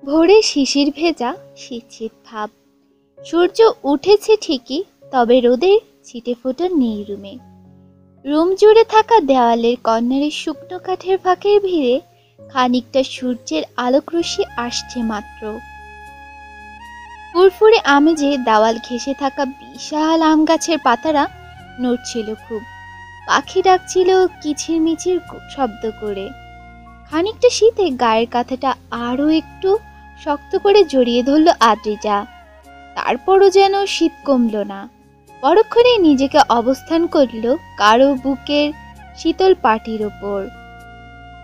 ভোরে শিশির ভেজা শীত শীত ভাব। সূর্য উঠেছে ঠিকই, তবে রোদের ছিটে ফোটা নেই রুমে। রুম জুড়ে থাকা দেওয়ালের কর্নারে শুকনো কাঠের ফাঁকের ভিড়ে খানিকটা সূর্যের আলোকরশ্মি আসছে মাত্র। ফুরফুরে আমেজে দেওয়াল ঘেঁষে থাকা বিশাল আম গাছের পাতারা নড়ছিল খুব। পাখি ডাকছিল কিচিরমিচির শব্দ করে। খানিকটা শীতে গায়ের কাঁথাটা আরো একটু শক্ত করে জড়িয়ে ধরল আদ্রিজা। তারপরও যেন শীত কমল না। পরক্ষণে নিজেকে অবস্থান করল কারো বুকের শীতল পাটির ওপর।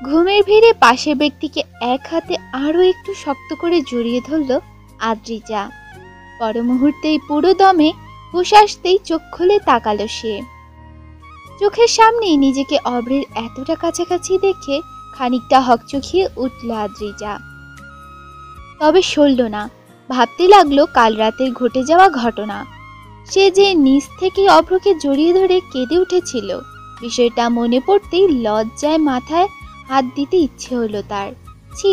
ঘুমের ভিড়ে পাশের ব্যক্তিকে এক হাতে আরো একটু শক্ত করে জড়িয়ে ধরল আদ্রিজা। পর মুহূর্তেই পুরো দমে হুঁশ আসতেই চোখ খুলে তাকালো সে। চোখের সামনেই নিজেকে অভ্রের এতটা কাছাকাছি দেখে খানিকটা হকচকিয়ে উঠল আদ্রিজা। তবে সরল না, ভাবতে লাগলো কাল রাতের ঘটে যাওয়া ঘটনা। সে যে নিজ থেকে অভ্রকে জড়িয়ে ধরে কেঁদে উঠেছিল, বিষয়টা মনে পড়তেই লজ্জায় মাথায় হাত দিতে ইচ্ছে হলো তার। ছি,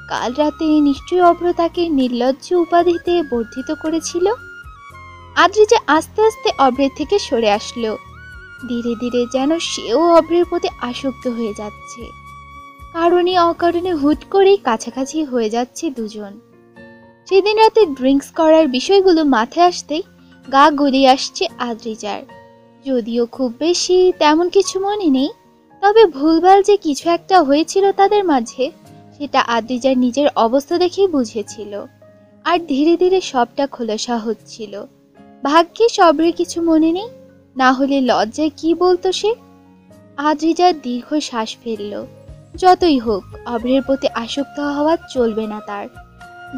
কাল রাতে নিশ্চয়ই অভ্র তাকে নির্লজ্জ উপাধিতে বর্ধিত করেছিল। আদ্রিজা আস্তে আস্তে অভ্রের থেকে সরে আসলো। ধীরে ধীরে যেন সেও অভ্রের প্রতি আসক্ত হয়ে যাচ্ছে। কারণে অকারণে হুট করেই কাছাকাছি হয়ে যাচ্ছে দুজন। সেদিন রাতে ড্রিঙ্কস করার বিষয়গুলো মাথায় আসতেই গা গুলিয়ে আসছে আদ্রিজার। যদিও খুব বেশি তেমন কিছু মনে নেই, তবে ভুলভাল যে কিছু একটা হয়েছিল তাদের মাঝে, সেটা আদ্রিজার নিজের অবস্থা দেখেই বুঝেছিল। আর ধীরে ধীরে সবটা খোলসা হচ্ছিল। ভাগ্যে অভ্রের কিছু মনে নেই, না হলে লজ্জায় কি বলতো সে। আদ্রিজা দীর্ঘ শ্বাস ফেলল। যতই হোক, অভ্রের প্রতি আসক্ত হওয়া চলবে না তার।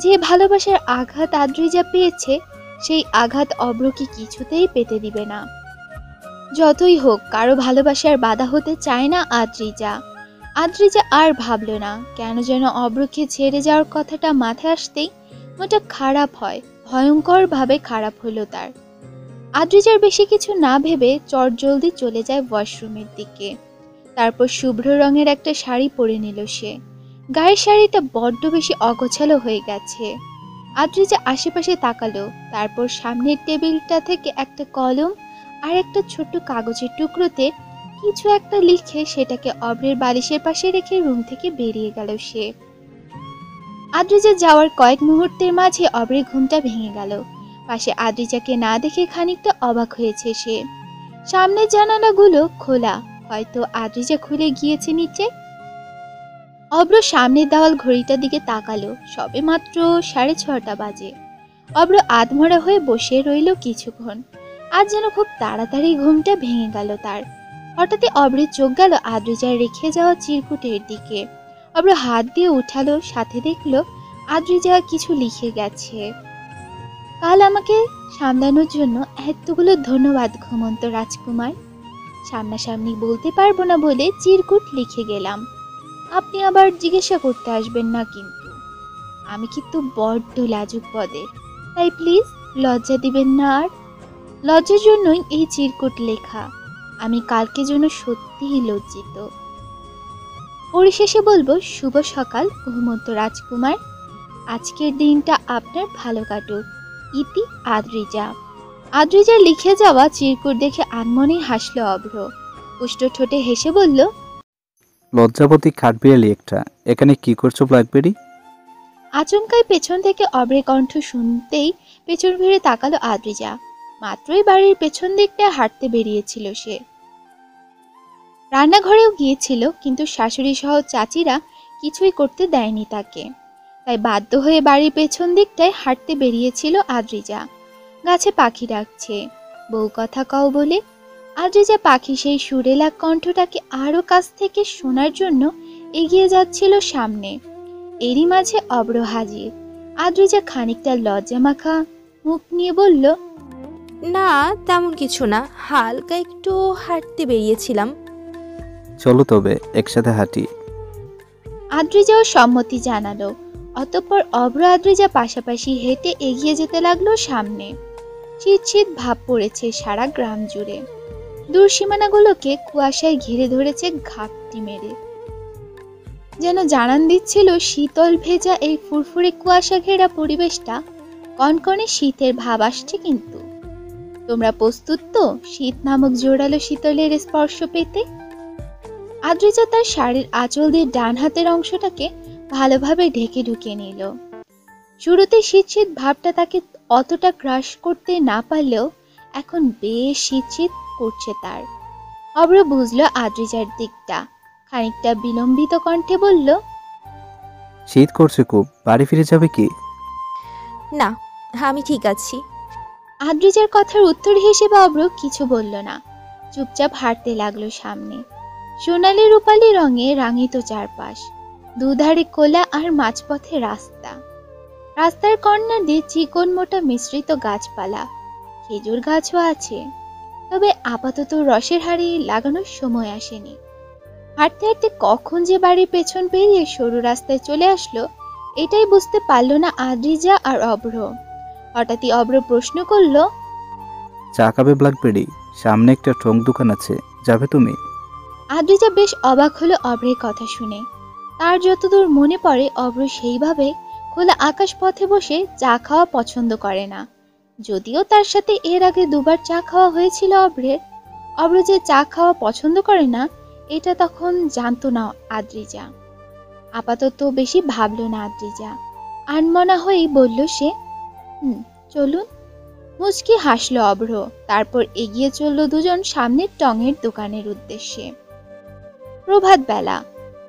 যে ভালোবাসার আঘাত আদ্রিজা পেয়েছে, সেই আঘাত অভ্রকে কিছুতেই পেতে দিবে না। যতই হোক, কারো ভালোবাসার বাধা হতে চায় না আদ্রিজা। আদ্রিজা আর ভাবল না, কেন যেন অভ্রকে ছেড়ে যাওয়ার কথাটা মাথায় আসতেই মনটা খারাপ হয়, ভয়ঙ্কর ভাবে খারাপ হলো তার। আদ্রিজার বেশি কিছু না ভেবে চটজলদি চলে যায় ওয়াশরুমের দিকে। তারপর শুভ্র রঙের একটা শাড়ি পরে নিল সে। গায়ের শাড়িটা বড্ড বেশি অগোছালো হয়ে গেছে। আদ্রিজা আশেপাশে তাকালো, তারপর সামনের টেবিলটা থেকে একটা কলম আর একটা ছোট্ট কাগজের টুকরোতে কিছু একটা লিখে সেটাকে অভ্রের বালিশের পাশে রেখে রুম থেকে বেরিয়ে গেল সে। আদ্রিজা যাওয়ার কয়েক মুহূর্তের মাঝে অভ্রের ঘুমটা ভেঙে গেল। পাশে আদ্রিজাকে না দেখে খানিকটা অবাক হয়েছে সে। সামনের জানালাগুলো খোলা, হয়তো আদ্রিজা খুলে গিয়েছে নিচে। অভ্র সামনের দেওয়াল ঘড়িটার দিকে তাকালো, সবে মাত্র 6:30 বাজে। অভ্র আধমরা হয়ে বসে রইল কিছুক্ষণ। আজ যেন খুব তাড়াতাড়ি ঘুমটা ভেঙে গেল তার। হঠাৎই অভ্রের চোখ গেল আদ্রিজার রেখে যাওয়া চিরকুটের দিকে। অভ্র হাত দিয়ে উঠালো, সাথে দেখলো আদ্রিজা কিছু লিখে গেছে। কাল আমাকে সামলানোর জন্য এতগুলো ধন্যবাদ ঘুমন্ত রাজকুমার। সামনাসামনি বলতে পারবো না বলে চিরকুট লিখে গেলাম। আপনি আবার জিজ্ঞাসা করতে আসবেন না কিন্তু। আমি কিন্তু বড্ড লাজুক পদে, তাই প্লিজ লজ্জা দিবেন না আর। লজ্জার জন্যই এই চিরকুট লেখা। আমি কালকে জন্য সত্যিই লজ্জিত। পরিশেষে বলবো, শুভ সকাল ঘুমন্ত রাজকুমার। আজকের দিনটা আপনার ভালো কাটুক। ইতি আদ্রিজা। আদ্রিজার লিখে যাওয়া চিরকুট দেখে আনমনে হাসলো অভ্র। পুষ্ট ঠোঁটে হেসে বলল, লজ্জাবতী খাটবিড়ালি একটা, এখানে কি করছো ব্ল্যাকবেরি? আচমকাই পেছন থেকে অভ্রের কণ্ঠ শুনতেই পেছন ফিরে তাকালো আদ্রিজা। মাত্রই বাড়ির পেছন দিকটায় হাঁটতে বেরিয়েছিল সে। রান্নাঘরেও গিয়েছিল, কিন্তু শাশুড়ি সহ চাচিরা কিছুই করতে দেয়নি তাকে। তাই বাধ্য হয়ে বাড়ির পেছন দিকটায় হাঁটতে বেরিয়েছিল আদ্রিজা। গাছে পাখি ডাকছে, বউ কথা কও বলে। আদ্রিজা পাখি সেই সুরেলা কণ্ঠটাকে আরো কাছ থেকে শোনার জন্য এগিয়ে যাচ্ছিল সামনে। এরই মাঝে অভ্র হাজির। আদ্রিজা খানিকটা লজ্জা মাখা মুখ নিয়ে বলল, না, তেমন কিছু না, হালকা একটু হাঁটতে বেরিয়েছিলাম। চলো তবে একসাথে হাঁটি। আদ্রিজাও সম্মতি জানালো। অতঃপর অভ্র আদ্রিজা পাশাপাশি হেঁটে এগিয়ে যেতে লাগলো সামনে। শীত শীত ভাব পড়েছে সারা গ্রাম জুড়ে। দূর সীমানাগুলোকে কুয়াশায় ঘিরে ধরেছে ঘাপটি মেরে। যেন জানান দিচ্ছিল শীতল ভেজা এই ফুরফুরে কুয়াশা ঘেরা পরিবেশটা কনকনে শীতের ভাব আসছে। কিন্তু তোমরা প্রস্তুত তো শীত নামক জোরালো শীতলের স্পর্শ পেতে? আদ্রিজা তার শাড়ির আঁচল দিয়ে ডান হাতের অংশটাকে ভালোভাবে ঢেকে ঢুকিয়ে নিল। শুরুতে শীত শীত ভাবটা তাকে অতটা গ্রাস করতে না পারলেও এখন বেশ শীত শীত করছে তার। অব্র বুঝলো আদ্রিজার দিকটা, খানিকটা বিলম্বিত কণ্ঠে বলল, শীত করছে খুব, বাড়ি ফিরে যাবে কি? না, আমি ঠিক আছি। আদ্রিজার কথার উত্তর হিসেবে অব্র কিছু বলল না, চুপচাপ হাঁটতে লাগলো সামনে। সোনালি রূপালি রঙে রাঙিত চারপাশ, দুধারে কোলা আর মাঝপথে রাস্তা। রাস্তার কর্নার দিয়ে চিকন মোটা মিশ্রিত গাছপালা, খেজুর গাছও আছে, তবে আপাতত রসের হাড়ি লাগানোর সময় আসেনি। হাঁটতে হাঁটতে কখন যে বাড়ির পেছন পেরিয়ে সরু রাস্তায় চলে আসলো এটাই বুঝতে পারল না আদ্রিজা আর অব্র। হঠাৎই অব্র প্রশ্ন করলো, চা খাবে ব্ল্যাকবেরি? সামনে একটা টং দোকান আছে, যাবে তুমি? আদ্রিজা বেশ অবাক হলো অব্রের কথা শুনে। তার যতদূর মনে পড়ে অব্র সেইভাবে খোলা আকাশ পথে বসে চা খাওয়া পছন্দ করে না। যদিও তার সাথে এর আগে দুবার চা খাওয়া হয়েছিল অব্রের। অব্র যে চা খাওয়া পছন্দ করে না এটা তখন জানতো না আদ্রিজা। আপাতত বেশি ভাবলো না আদ্রিজা, আনমনা হয়েই বলল সে, চলুন। মুচকি হাসলো অব্র, তারপর এগিয়ে চলল দুজন সামনের টঙের দোকানের উদ্দেশ্যে। প্রভাত বেলা,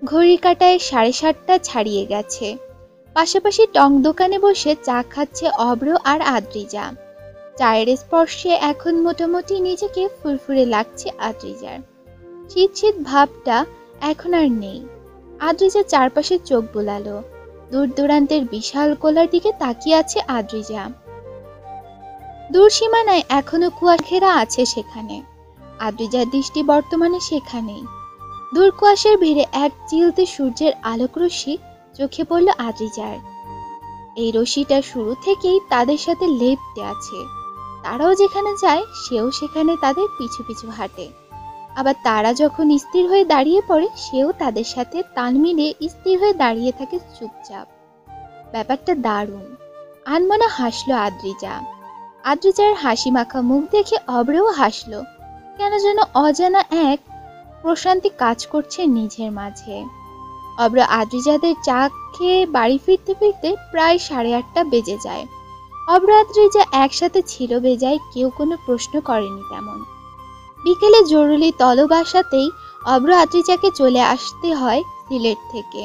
ঘড়ির কাঁটায় 7:30 ছাড়িয়ে গেছে। পাশাপাশি টং দোকানে বসে চা খাচ্ছে অব্র আর আদ্রিজা। চায়ের স্পর্শে এখন মোটামুটি নিজেকে ফুরফুরে লাগছে আদ্রিজার। শীত শীত ভাবটা এখন আর নেই। আদ্রিজা চারপাশে চোখ বোলালো। দূর দূরান্তের বিশাল কোলার দিকে তাকিয়ে আছে আদ্রিজা। দূর সীমানায় এখনো কুয়াশা ঘেরা আছে সেখানে। আদ্রিজার দৃষ্টি বর্তমানে সেখানেই। দূর কুয়াশার ভিড়ে এক চিলতে সূর্যের আলোক রশ্মি চোখে পড়ল আদ্রিজার। এই রশ্মিটা শুরু থেকেই তাদের সাথে লেপ্টে আছে। তারাও যেখানে যায় সেও সেখানে তাদের পিছু পিছু হাঁটে। আবার তারা যখন স্থির হয়ে দাঁড়িয়ে পড়ে সেও তাদের সাথে তাল মিলিয়ে স্থির হয়ে দাঁড়িয়ে থাকে চুপচাপ। ব্যাপারটা দারুণ। আনমনা হাসলো আদ্রিজা। আদ্রিজার হাসি মাখা মুখ দেখে অব্রও হাসলো। কেন যেন অজানা এক প্রশান্তি কাজ করছে নিজের মাঝে। অব্র আদ্রিজাদের চা খেয়ে বাড়ি ফিরতে ফিরতে প্রায় 8:30 বেজে যায়। অব্র আদ্রিজা একসাথে ছিল বেজায় কেউ কোনো প্রশ্ন করেনি তেমন। বিকেলে জরুরি তলব আসাতেই অব্র আদ্রিজাকে চলে আসতে হয় সিলেট থেকে।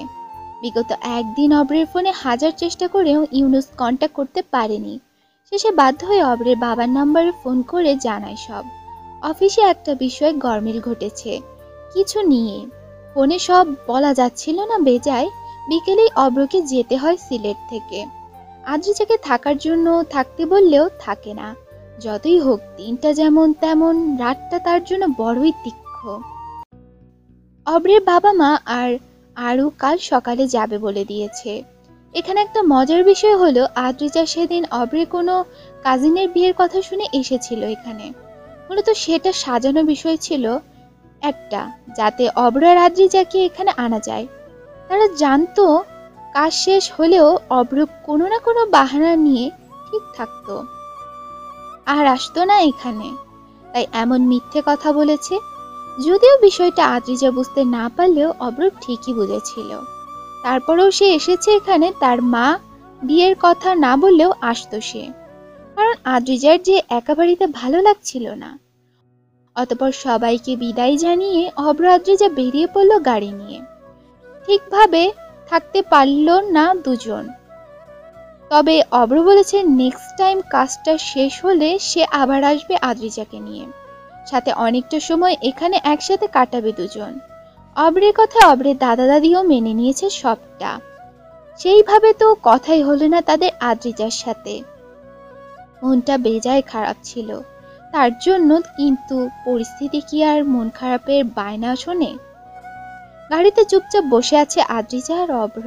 বিগত একদিন অব্রের ফোনে হাজার চেষ্টা করেও ইউনুস কন্ট্যাক্ট করতে পারেনি। শেষে বাধ্য হয়ে অব্রের বাবার নাম্বারে ফোন করে জানায় সব। অফিসে একটা বিষয়ে গরমিল ঘটেছে কিছু নিয়ে, ফোনে সব বলা যাচ্ছিল না বেজায়। বিকেলেই অব্রকে যেতে হয় সিলেট থেকে। আদ্রিজাকে থাকার জন্য থাকতে বললেও থাকে না। যতই হোক দিনটা যেমন তেমন, রাতটা তার জন্য বড়ই তীক্ষ্ণ। অব্রের বাবা মা আর আরও কাল সকালে যাবে বলে দিয়েছে। এখানে একটা মজার বিষয় হলো আদ্রিজা সেদিন অব্রের কোনো কাজিনের বিয়ের কথা শুনে এসেছিল এখানে। মূলত সেটা সাজানো বিষয় ছিল একটা, যাতে অব্র আর আদ্রিজাকে এখানে আনা যায়। তারা জানতো কাজ শেষ হলেও অব্র কোনো না কোনো বাহানা নিয়ে ঠিক থাকতো আর আসতো না এখানে, তাই এমন মিথ্যে কথা বলেছে। যদিও বিষয়টা আদ্রিজা বুঝতে না পারলেও অব্র ঠিকই বুঝেছিল। তারপরেও সে এসেছে এখানে তার মা বিয়ের কথা না বললেও আসতো সে, কারণ আদ্রিজার যে একা বাড়িতে ভালো লাগছিল না। অতঃপর সবাইকে বিদায় জানিয়ে অব্র আদ্রিজা বেরিয়ে পড়ল গাড়ি নিয়ে। ঠিকভাবে থাকতে পারল না দুজন। তবে অব্র বলেছে নেক্সট টাইম কাজটা শেষ হলে সে আবার আসবে আদ্রিজাকে নিয়ে, সাথে অনেকটা সময় এখানে একসাথে কাটাবে দুজন। অব্রের কথা অব্রের দাদা দাদিও মেনে নিয়েছে সবটা। সেইভাবে তো কথাই হলো না তাদের আদ্রিজার সাথে। মনটা বেজায় খারাপ ছিল তার জন্য, কিন্তু পরিস্থিতি কি আর মন খারাপের বায়না শোনে। গাড়িতে চুপচাপ বসে আছে আদ্রিজা আর অব্র।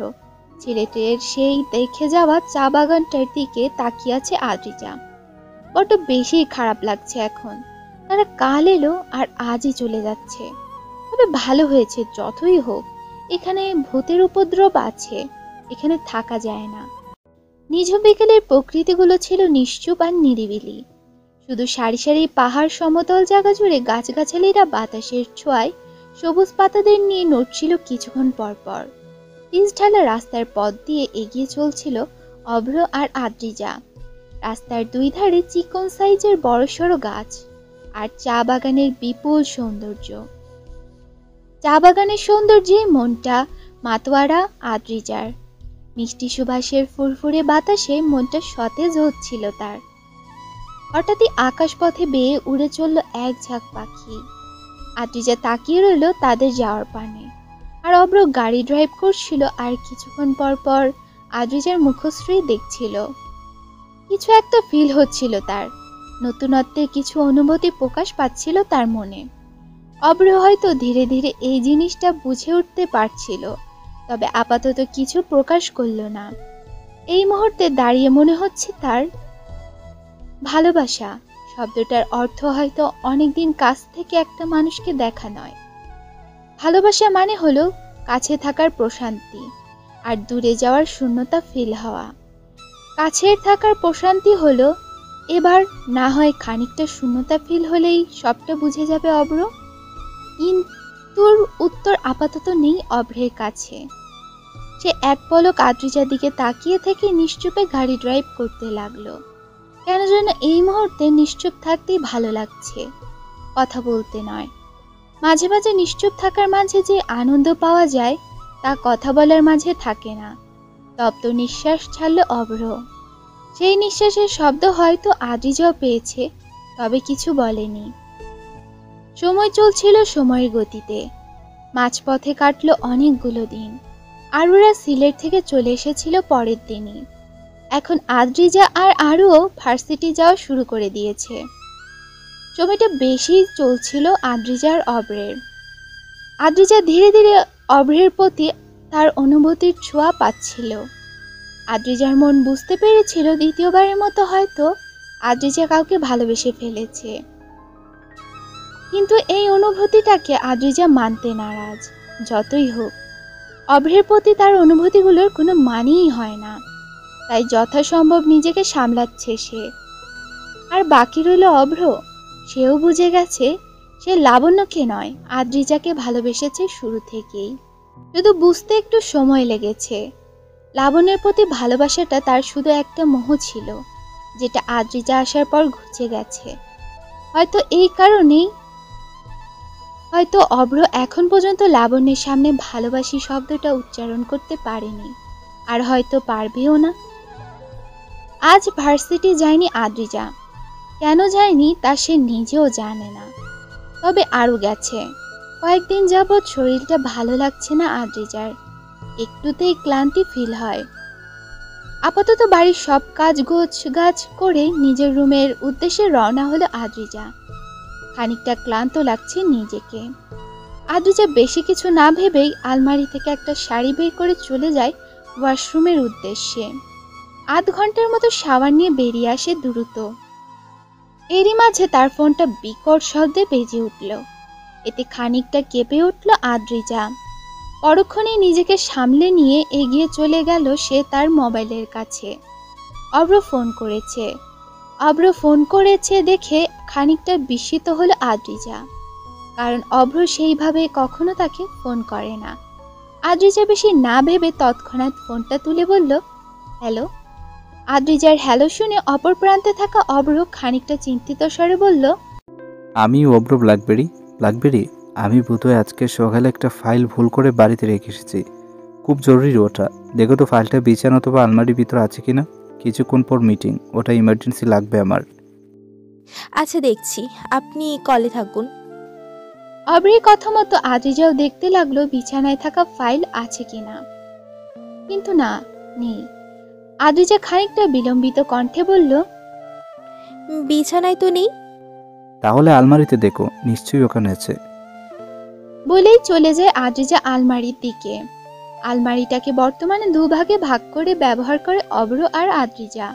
সিলেটের সেই দেখে যাওয়া চা বাগানটার দিকে তাকিয়ে আছে আদ্রিজা। বড্ড বেশি খারাপ লাগছে এখন। তারা কাল এলো আর আজই চলে যাচ্ছে। তবে ভালো হয়েছে, যতই হোক এখানে ভূতের উপদ্রব আছে, এখানে থাকা যায় না। নিঝুম বিকেলের প্রকৃতিগুলো ছিল নিশ্চুপ আর নিরিবিলি। শুধু সারি সারি পাহাড়, সমতল জায়গা জুড়ে গাছগাছালিরা বাতাসের ছোঁয়ায় সবুজ পাতাদের নিয়ে নড়ছিল কিছুক্ষণ পর পর। পিচ ঢালা রাস্তার পথ দিয়ে এগিয়ে চলছিল অভ্র আর আদ্রিজা। রাস্তার দুই ধারে চিকন সাইজের বড়সড় গাছ আর চা বাগানের বিপুল সৌন্দর্য। চা বাগানের সৌন্দর্যে মনটা মাতোয়ারা আদ্রিজার। মিষ্টি সুবাসের ফুরফুরে বাতাসে মনটা সতেজ হচ্ছিল তার। হঠাৎই আকাশপথে বেয়ে উড়ে চলল এক ঝাঁক পাখি। আদ্রিজা তাকিয়ে রইল তাদের যাওয়ার পানে, আর অভ্র গাড়ি ড্রাইভ করছিল আর কিছুক্ষণ পর পর আদ্রিজার মুখশ্রী দেখছিল। কিছু একটা ফিল হচ্ছিল তার, নতুনত্বের কিছু অনুভূতি প্রকাশ পাচ্ছিল তার মনে। অভ্র হয়তো ধীরে ধীরে এই জিনিসটা বুঝে উঠতে পারছিল, তবে আপাতত কিছু প্রকাশ করল না। এই মুহূর্তে দাঁড়িয়ে মনে হচ্ছে তার ভালোবাসা শব্দটার অর্থ হয়তো অনেকদিন কাছ থেকে একটা মানুষকে দেখা নয়। ভালোবাসা মানে হলো কাছে থাকার প্রশান্তি আর দূরে যাওয়ার শূন্যতা ফিল হওয়া। কাছের থাকার প্রশান্তি হলো এবার না হয় খানিকটা শূন্যতা ফিল হলেই সবটা বুঝে যাবে অভ্র। কিন্তু উত্তর আপাতত নেই অভ্রের কাছে। সে এক পলক আদ্রিজার দিকে তাকিয়ে থেকে নিশ্চুপে গাড়ি ড্রাইভ করতে লাগলো। কেন যেন এই মুহূর্তে নিশ্চুপ থাকতেই ভালো লাগছে, কথা বলতে নয়। মাঝে মাঝে নিশ্চুপ থাকার মাঝে যে আনন্দ পাওয়া যায় তা কথা বলার মাঝে থাকে না। তপ্ত নিঃশ্বাস ছাড়ল অভ্র। সেই নিঃশ্বাসের শব্দ হয়তো আদ্রিজাও পেয়েছে, তবে কিছু বলেনি। সময় চলছিল সময়ের গতিতে। মাঝপথে কাটলো অনেকগুলো দিন। আরুরা সিলেট থেকে চলে এসেছিল পরের দিনই। এখন আদ্রিজা আর আরুও ভার্সিটি যাওয়া শুরু করে দিয়েছে। সময়টা বেশি চলছিল আদ্রিজা আর অভ্রের। আদ্রিজা ধীরে ধীরে অভ্রের প্রতি তার অনুভূতির ছোঁয়া পাচ্ছিল। আদ্রিজার মন বুঝতে পেরেছিল দ্বিতীয়বারের মতো হয়তো আদ্রিজা কাউকে ভালোবেসে ফেলেছে। কিন্তু এই অনুভূতিটাকে আদ্রিজা মানতে নারাজ। যতই হোক, অভ্রের প্রতি তার অনুভূতিগুলোর কোনো মানেই হয় না, তাই যথাসম্ভব নিজেকে সামলাচ্ছে সে। আর বাকি রইল অভ্র। সেও বুঝে গেছে সে লাবণ্যকে নয় আদ্রিজাকে ভালোবেসেছে শুরু থেকেই, শুধু বুঝতে একটু সময় লেগেছে। লাবণ্যের প্রতি ভালোবাসাটা তার শুধু একটা মোহ ছিল, যেটা আদ্রিজা আসার পর ঘুচে গেছে। হয়তো এই কারণেই হয়তো অভ্র এখন পর্যন্ত লাবণ্যের সামনে ভালোবাসি শব্দটা উচ্চারণ করতে পারেনি, আর হয়তো পারবেও না। আজ ভার্সিটি যায়নি আদ্রিজা। কেন যায়নি তা সে নিজেও জানে না, তবে আরও গেছে। কয়েকদিন যাবৎ শরীরটা ভালো লাগছে না আদ্রিজার, একটুতেই ক্লান্তি ফিল হয়। আপাতত বাড়ির সব কাজ গোছগাছ করে নিজের রুমের উদ্দেশ্যে রওনা হলো আদ্রিজা। খানিকটা ক্লান্ত লাগছে নিজেকে। আদ্রিজা বেশি কিছু না ভেবেই আলমারি থেকে একটা শাড়ি বের করে চলে যায় ওয়াশরুমের উদ্দেশ্যে। আধ ঘন্টার মতো শাওয়ার নিয়ে বেরিয়ে আসে দ্রুত। এরই মাঝে তার ফোনটা বিকট শব্দে বেজে উঠল। এতে খানিকটা কেঁপে উঠল আদ্রিজা। পরক্ষণে নিজেকে সামলে নিয়ে এগিয়ে চলে গেল সে তার মোবাইলের কাছে। অভ্র ফোন করেছে দেখে খানিকটা বিস্মিত হলো আদ্রিজা, কারণ অভ্র সেইভাবে কখনো তাকে ফোন করে না। আদ্রিজা বেশি না ভেবে তৎক্ষণাৎ ফোনটা তুলে বলল, হ্যালো। আদ্রিজার হ্যালো শুনে অপর প্রান্তে থাকা অভ্র খানিকটা চিন্তিত স্বরে বলল, আমি অভ্র ব্ল্যাকবেরি। আমি বোধহয় আজকে সকালে একটা ফাইল ভুল করে বাড়িতে রেখে এসেছি। খুব জরুরি ওটা। দেখো তো ফাইলটা বিছানা অথবা আলমারির ভিতরে আছে কিনা। কিছুক্ষণ পর মিটিং, ওটা ইমার্জেন্সি লাগবে আমার। আচ্ছা দেখছি, আপনি কলে থাকুন। অভ্রের কথা মতো আদ্রিজাও দেখতে লাগলো বিছানায় থাকা ফাইল আছে কিনা, কিন্তু না, নেই। আদ্রিজা খানিকটা বিলম্বিত কণ্ঠে বলল, বিছানায় তো নেই। তাহলে আলমারিতে দেখো, নিশ্চয়ই ওখানে আছে। বলেই চলে যায় আদ্রিজা আলমারির দিকে। আলমারিটাকে বর্তমানে দুভাগে ভাগ করে ব্যবহার করে অভ্র আর আদ্রিজা।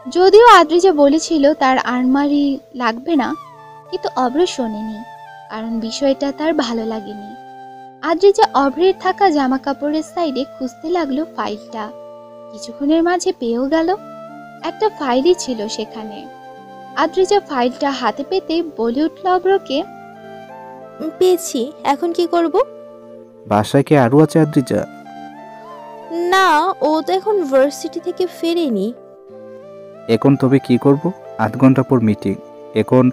যদিও আদ্রিজা বলেছিল তার আলমারি লাগবে না, কিন্তু অভ্র শোনেনি, কারণ বিষয়টা তার ভালো লাগেনি। আদ্রিজা অভ্রের থাকা জামা কাপড়ের সাইডে খুঁজতে লাগলো ফাইলটা। কিছুক্ষণের মাঝে পেয়েও গেল। একটা ফাইলই ছিল সেখানে। আদ্রিজা ফাইলটা হাতে পেতে বলে উঠল অভ্রকে, পেয়েছি, এখন কি করব? বাসায় কি আরও আছে আদ্রিজা? না, ও তো এখন ভার্সিটি থেকে ফেরেনি। এখন তবে কি করব? 8 ঘন্টা পর মিটিং। এখন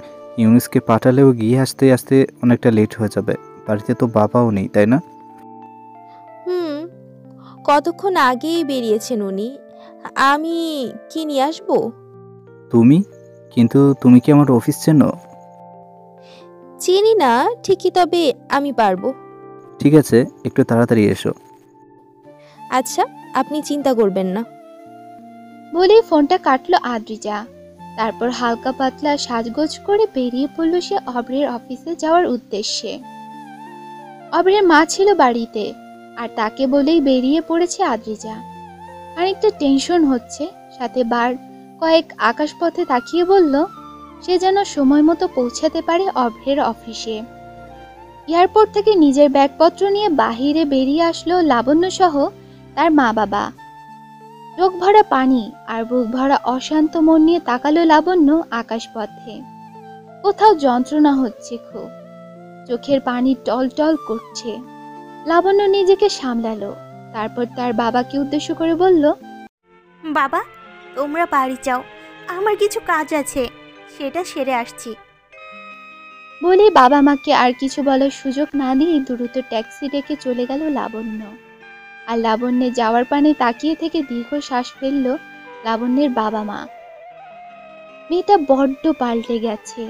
ইউনুসকে পাঠালেও গিয়ে আসতে আসতে অনেকটা লেট হয়ে যাবে। বাড়িতে তো বাবাও নেই, তাই না? হুম, কতক্ষণ আগেই বেরিয়েছেন উনি। আমি কি নিয়ে আসবো? তুমি? কিন্তু তুমি কি আমার অফিস চেনো? চিনি না ঠিকই, তবে আমি পারবো। ঠিক আছে, একটু তাড়াতাড়ি এসো। আচ্ছা, আপনি চিন্তা করবেন না। বলেই ফোনটা কাটলো আদ্রিজা। তারপর হালকা পাতলা সাজগোজ করে বেরিয়ে পড়ল সে অভ্রের অফিসে যাওয়ার উদ্দেশ্যে। অভ্রের মা ছিল বাড়িতে, আর তাকে বলেই বেরিয়ে পড়েছে আদ্রিজা। খানিকটা টেনশন হচ্ছে, সাথে বার কয়েক আকাশপথে তাকিয়ে বলল সে যেন সময় মতো পৌঁছাতে পারে অভ্রের অফিসে। এয়ারপোর্ট থেকে নিজের ব্যাগপত্র নিয়ে বাহিরে বেরিয়ে আসলো লাবণ্য সহ তার মা বাবা। চোখ ভরা পানি আর বুক ভরা অশান্ত মন নিয়ে তাকালো লাবণ্য আকাশপথে। কোথাও যন্ত্রণা হচ্ছে খুব, চোখের পানি টলটল করছে। লাবণ্য নিজেকে সামলালো, তারপর তার বাবাকে উদ্দেশ্য করে বলল, বাবা, তোমরা বাড়ি যাও, আমার কিছু কাজ আছে, সেটা সেরে আসছি। বলে বাবা মাকে আর কিছু বলার সুযোগ না দিয়ে দ্রুত ট্যাক্সি ডেকে চলে গেল লাবণ্য। আর লাবণ্যে যাওয়ার পানে তাকিয়ে থেকে দীর্ঘ শ্বাস ফেলল লাবণ্যের বাবা মা। মেয়েটা বড্ড পাল্টে গেছে।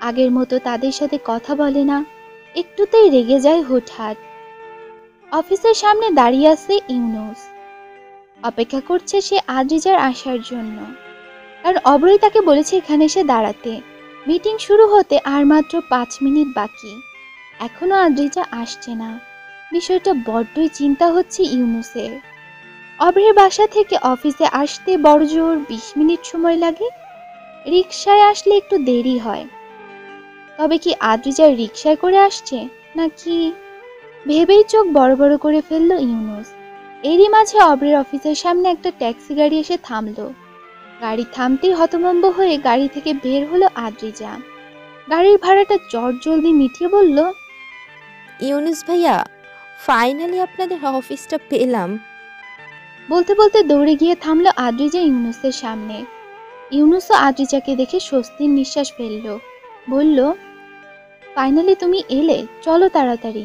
আগের মতো তাদের সাথে কথা বলে না, একটুতেই রেগে যায় হুটহাট। অফিসের সামনে দাঁড়িয়ে আছে ইউনুস। অপেক্ষা করছে সে আদ্রিজার আসার জন্য, কারণ অভ্রই তাকে বলেছে এখানে এসে দাঁড়াতে। মিটিং শুরু হতে আর মাত্র 5 মিনিট বাকি, এখনো আদ্রিজা আসছে না। বিষয়টা বড্ডই চিন্তা হচ্ছে ইউনুসের। অভ্রের বাসা থেকে অফিসে আসতে বড়জোর 20 মিনিট সময় লাগে। রিকশায় আসলে একটু দেরি হয়। তবে কি আদ্রিজা রিকশায় করে আসছে নাকি? ভেবেই চোখ বড় বড় করে ফেললো ইউনুস। এরই মাঝে অভ্রের অফিসের সামনে একটা ট্যাক্সি গাড়ি এসে থামলো। গাড়ি থামতেই হতভম্ব হয়ে গাড়ি থেকে বের হলো আদ্রিজা। গাড়ির ভাড়াটা জলদি মিটিয়ে বলল, ইউনুস ভাইয়া, ফাইনালি আপনাদের অফিসটা পেলাম। বলতে বলতে দৌড়ে গিয়ে থামলো আদ্রিজা ইউনুসের সামনে। ইউনুসও আদ্রিজাকে দেখে স্বস্তির নিঃশ্বাস ফেলল। বলল, ফাইনালি তুমি এলে, চলো তাড়াতাড়ি।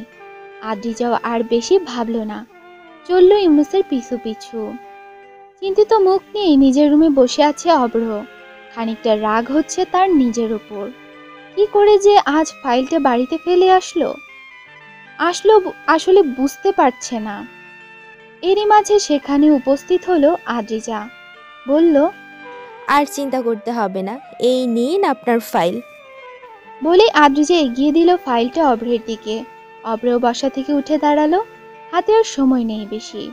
আদ্রিজাও আর বেশি ভাবল না, চলল ইউনুসের পিছু পিছু। চিন্তিত মুখ নিয়ে নিজের রুমে বসে আছে অভ্র। খানিকটা রাগ হচ্ছে তার নিজের ওপর। কি করে যে আজ ফাইলটা বাড়িতে ফেলে আসলো আসলে বুঝতে পারছে না। এরই মাঝে সেখানে উপস্থিত হলো আদ্রিজা। বলল, আর চিন্তা করতে হবে না, এই নিন আপনার ফাইল। বলেই আদ্রিজা এগিয়ে দিল ফাইলটা অভ্রের দিকে। অভ্রও বাসা থেকে উঠে দাঁড়ালো। হাতে আর সময় নেই বেশি।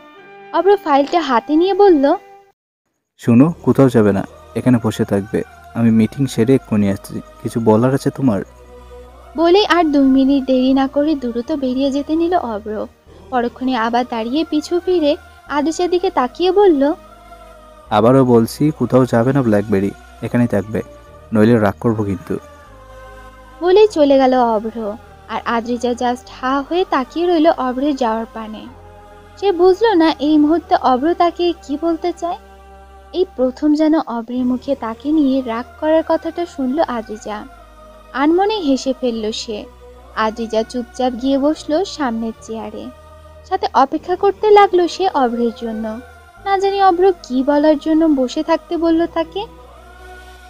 অভ্র ফাইলটা হাতে নিয়ে বলল, শুনো, কোথাও যাবে না, এখানে বসে থাকবে। আমি মিটিং সেরে এক্ষুনি আসছি। কিছু বলার আছে তোমার? বলেই আর 2 মিনিট দেরি না করে দ্রুত বেরিয়ে যেতে নিল অভ্র। পরক্ষণে আবার দাঁড়িয়ে পিছু ফিরে আদ্রিজার দিকে তাকিয়ে বলল, আবারও বলছি, কোথাও যাবে না ব্ল্যাকবেরি, এখানেই থাকবে, নইলে রাগ করবো কিন্তু। বলেই চলে গেল অভ্র। আর আদ্রিজা জাস্ট হা হয়ে তাকিয়ে রইল অভ্রের যাওয়ার পানে। সে বুঝলো না এই মুহূর্তে অভ্র তাকে কি বলতে চায়। এই প্রথম যেন অভ্রের মুখে তাকে নিয়ে রাগ করার কথাটা শুনলো আদ্রিজা। আনমনে হেসে ফেলল সে। আদ্রিজা চুপচাপ গিয়ে বসলো সামনের চেয়ারে। সাথে অপেক্ষা করতে লাগলো সে অভ্রের জন্য। না জানি অভ্র কি বলার জন্য বসে থাকতে বলল তাকে।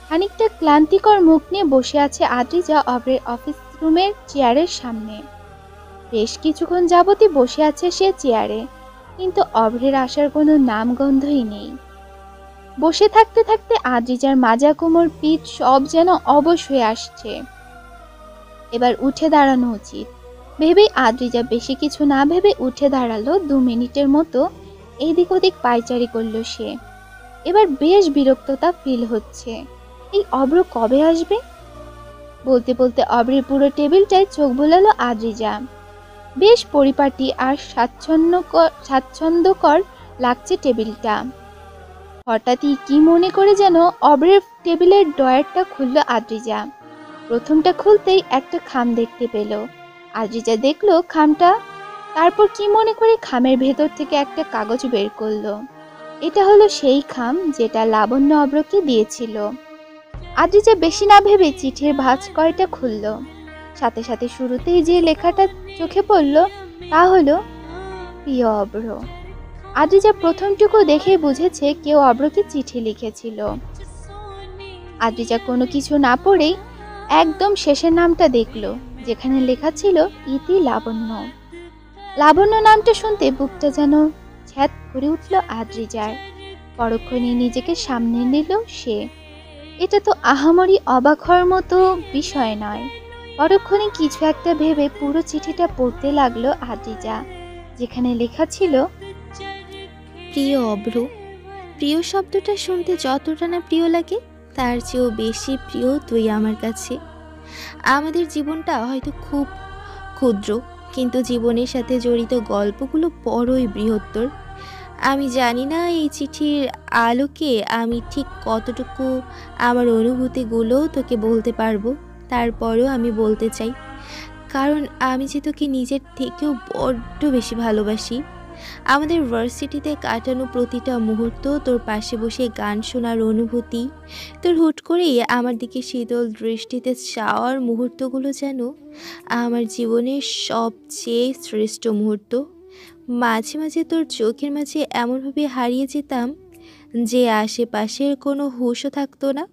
খানিকটা ক্লান্তিকর মুখ নিয়ে বসে আছে আদ্রিজা অভ্রের অফিস রুমের চেয়ারের সামনে। বেশ কিছুক্ষণ যাবতই বসে আছে সে চেয়ারে, কিন্তু অভ্রের আসার কোনো নামগন্ধই নেই। বসে থাকতে থাকতে আদ্রিজার মাজা কোমর পিঠ সব যেন অবশ হয়ে আসছে। এবার উঠে দাঁড়ানো উচিত ভেবেই আদ্রিজা বেশি কিছু না ভেবে উঠে দাঁড়ালো। 2 মিনিটের মতো এইদিক ওদিক পায়চারি করলো সে। এবার বেশ বিরক্ততা ফিল হচ্ছে। এই অভ্র কবে আসবে? বলতে বলতে অভ্রের পুরো টেবিলটায় চোখ বুলালো আদ্রিজা। বেশ পরিপাটি আর স্বাচ্ছন্দ্যকর লাগছে টেবিলটা। হঠাৎই কি মনে করে যেন অব্রের টেবিলের ড্রয়ারটা খুলল আদ্রিজা। প্রথমটা খুলতেই একটা খাম দেখতে পেল। আদ্রিজা দেখলো খামটা, তারপর কি মনে করে খামের ভেতর থেকে একটা কাগজ বের করলো। এটা হলো সেই খাম যেটা লাবণ্য অব্রকে দিয়েছিল। আদ্রিজা বেশি না ভেবে চিঠির ভাঁজ কয়টা খুলল। সাথে সাথে শুরুতেই যে লেখাটা চোখে পড়ল তা হলো প্রিয় অব্র। আদ্রিজা প্রথমটুকু দেখে বুঝেছে কেউ অব্রকে চিঠি লিখেছিল। আদ্রিজা কোনো কিছু না পড়েই একদম শেষের নামটা দেখলো, যেখানে লেখা ছিল ইতি লাবণ্য। লাবণ্য নামটা শুনতে বুকটা যেন ছ্যাদ করে উঠল আদ্রিজার। পরক্ষণে নিজেকে সামনে নিল সে। এটা তো আহামরি অবাক হওয়ার মতো বিষয় নয়। পরক্ষণে কিছু একটা ভেবে পুরো চিঠিটা পড়তে লাগলো আদ্রিজা, যেখানে লেখা ছিল প্রিয় অব্র। প্রিয় শব্দটা শুনতে যতটা না প্রিয় লাগে তার চেয়েও বেশি প্রিয় তুই আমার কাছে। আমাদের জীবনটা হয়তো খুব ক্ষুদ্র, কিন্তু জীবনের সাথে জড়িত গল্পগুলো বড়ই বৃহত্তর। আমি জানি না এই চিঠির আলোকে আমি ঠিক কতটুকু আমার অনুভূতিগুলো তোকে বলতে পারবো, তারপরেও আমি বলতে চাই, কারণ আমি যে তোকে নিজের থেকেও বড্ড বেশি ভালোবাসি। আমাদের ভার্সিটিতে কাটানো প্রতিটা মুহূর্ত, তোর পাশে বসে গান শোনার অনুভূতি, তোর হুট করেই আমার দিকে শীতল দৃষ্টিতে চাওয়ার মুহূর্তগুলো যেন আমার জীবনের সবচেয়ে শ্রেষ্ঠ মুহূর্ত। মাঝে মাঝে তোর চোখের মাঝে এমনভাবে হারিয়ে যেতাম যে আশেপাশের কোনো হুঁশও থাকতো না।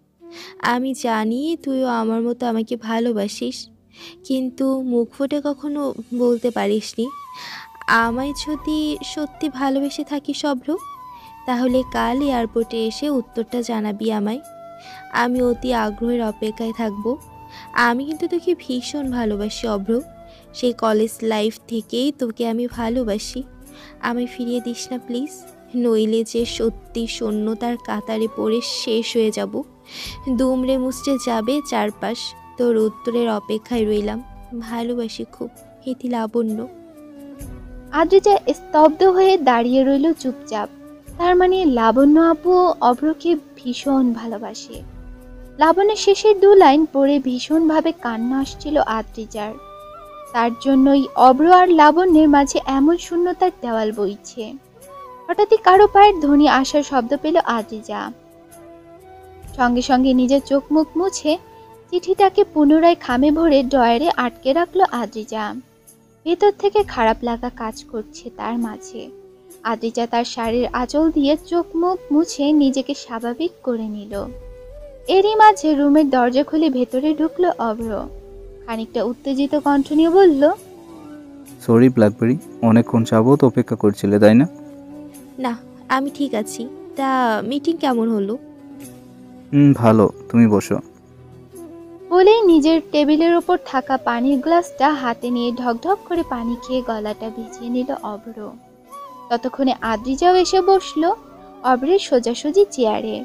আমি জানি তুইও আমার মতো আমাকে ভালোবাসিস, কিন্তু মুখ ফুটে কখনো বলতে পারিসনি। আমায় যদি সত্যি ভালোবেসে থাকিস অব্র, তাহলে কাল এয়ারপোর্টে এসে উত্তরটা জানাবি আমায়। আমি অতি আগ্রহের অপেক্ষায় থাকব। আমি কিন্তু তোকে ভীষণ ভালোবাসি অব্র। সেই কলেজ লাইফ থেকেই তোকে আমি ভালোবাসি। আমায় ফিরিয়ে দিস না প্লিজ, নইলে যে সত্যি শূন্যতার কাতারে পড়ে শেষ হয়ে যাব। দুমড়ে মুচড়ে যাবে চারপাশ। তোর উত্তরের অপেক্ষায় রইলাম। ভালোবাসি খুব, ইতি লাবণ্য। আদ্রিজা স্তব্ধ হয়ে দাঁড়িয়ে রইল চুপচাপ। তার মানে লাবণ্য আপু অভ্রকে ভীষণ ভালোবাসে। লাবণ্যের শেষের 2 লাইন পড়ে ভীষণভাবে কান্না আসছিল আদ্রিজার। তার জন্যই অভ্র আর লাবণ্যের মাঝে এমন শূন্যতার দেওয়াল বইছে। হঠাৎই কারো পায়ের ধ্বনি আসার শব্দ পেল আদ্রিজা। সঙ্গে সঙ্গে নিজের চোখ মুখ মুছে চিঠিটাকে পুনরায় খামে ভরে ড্রয়ারে আটকে রাখলো আদ্রিজা। ভেতর থেকে খারাপ লাগা কাজ করছে তার মাঝে। আদ্রিজা তার শাড়ির আঁচল দিয়ে চোখ মুখ মুছে নিজেকে স্বাভাবিক করে নিল। এরই মাঝে রুমের দরজা খুলে ভেতরে ঢুকলো অভ্র। খানিকটা উত্তেজিত কণ্ঠ নিয়ে বলল, সরি ব্ল্যাকবেরি, অনেকক্ষণ যাবত অপেক্ষা করছিলে তাই না? না, আমি ঠিক আছি। তা মিটিং কেমন হলো? ভালো, তুমি বসো। বলেই নিজের টেবিলের ওপর থাকা পানির গ্লাসটা হাতে নিয়ে ঢকঢক করে পানি খেয়ে গলাটা ভিজিয়ে নিল অভ্র। ততক্ষণে আদ্রিজাও এসে বসলো অভ্রের সোজাসুজি চেয়ারে।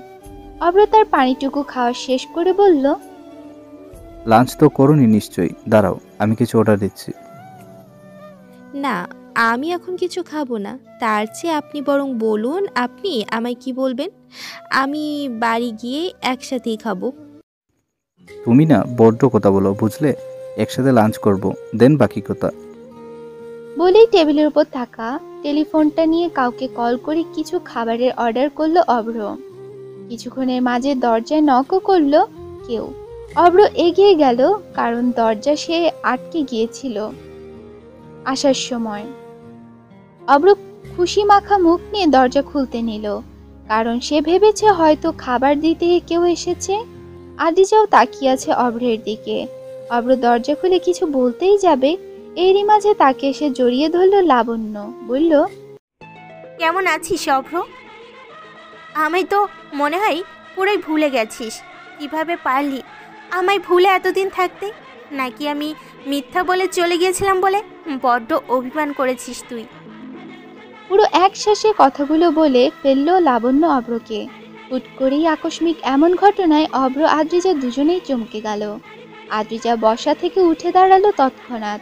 অভ্র তার পানিটুকু খাওয়া শেষ করে বলল, লাঞ্চ তো করোনি নিশ্চয়ই, দাঁড়াও আমি কিছু অর্ডার দিচ্ছি। না, আমি এখন কিছু খাবো না। তার চেয়ে আপনি বরং বলুন আপনি আমায় কি বলবেন। আমি বাড়ি গিয়ে একসাথেই খাবো। তুমি না বড্ড কথা বলো বুঝলে। একসাথে লাঞ্চ করব, দেন বাকি কথা। বলেই টেবিলের উপর থাকা টেলিফোনটা নিয়ে কাউকে কল করে কিছু খাবারের অর্ডার করলো অভ্র। কিছুক্ষণের মাঝে দরজায় নকও করলো কেউ। অভ্র এগিয়ে গেল, কারণ দরজা সে আটকে গিয়েছিল আসার সময়। অভ্র খুশি মাখা মুখ নিয়ে দরজা খুলতে নিল, কারণ সে ভেবেছে হয়তো খাবার দিতে কেউ এসেছে। আদ্রিজাও তাকিয়ে আছে অভ্রের দিকে। অভ্র দরজা খুলে কিছু বলতেই যাবে, এরই মাঝে তাকে এসে জড়িয়ে ধরল লাবণ্য। বলল, কেমন আছিস অভ্র? আমায় তো মনে হয় পুরোই ভুলে গেছিস। কিভাবে পারলি আমায় ভুলে এতদিন থাকতে? নাকি আমি মিথ্যা বলে চলে গিয়েছিলাম বলে বড্ড অভিমান করেছিস তুই? পুরো একশ্বাসে কথাগুলো বলে ফেলল লাবণ্য অভ্রকে। হুট করেই আকস্মিক এমন ঘটনায় অভ্র আদ্রিজা দুজনেই চমকে গেল। আদ্রিজা বসা থেকে উঠে দাঁড়ালো তৎক্ষণাৎ।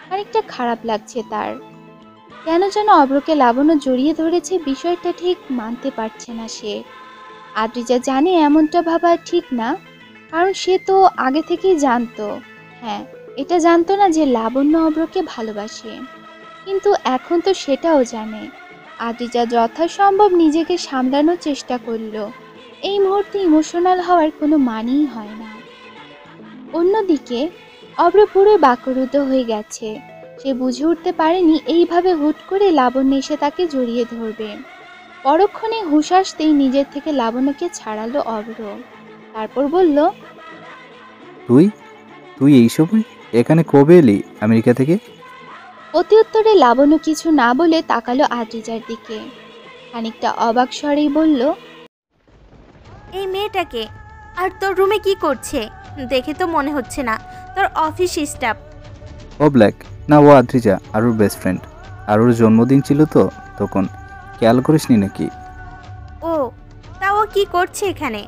খানিকটা খারাপ লাগছে তার। কেন যেন অব্রকে লাবণ্য জড়িয়ে ধরেছে, বিষয়টা ঠিক মানতে পারছে না সে। আদ্রিজা জানে এমনটা ভাবা ঠিক না, কারণ সে তো আগে থেকেই জানতো। হ্যাঁ, এটা জানতো না যে লাবণ্য অব্রকে ভালোবাসে, কিন্তু এখন তো সেটাও জানে। আদ্রিজা যথাসম্ভব নিজেকে সামলানোর চেষ্টা করলো। এই মুহূর্তে ইমোশনাল হওয়ার কোনো মানেই হয় না। অন্যদিকে অব্র পুরো বাকরুদ্ধ হয়ে গেছে। সে বুঝে উঠতে পারেনি এইভাবে হুট করে লাবণ্য এসে তাকে জড়িয়ে ধরবে। পরক্ষণে হুঁশ আসতেই নিজের থেকে লাবণ্যকে ছাড়ালো অব্র। তারপর বলল, তুই তুই এই সময় এখানে কবে এলি আমেরিকা থেকে? অতি উত্তরে লাবণ্য কিছু না বলে তাকালো আদ্রিজার দিকে। খানিকটা অবাক স্বরেই বলল, এই মেয়েটাকে আর তোর রুমে কি করছে? দেখে তো মনে হচ্ছে না তোর অফিস স্টাফ। ও ব্ল্যাক, না ও আদ্রিজা, আর ওর বেস্ট ফ্রেন্ড। আর ওর জন্মদিন ছিল তো তখন, খেয়াল করিসনি নাকি? ও, তা ও কি করছে এখানে?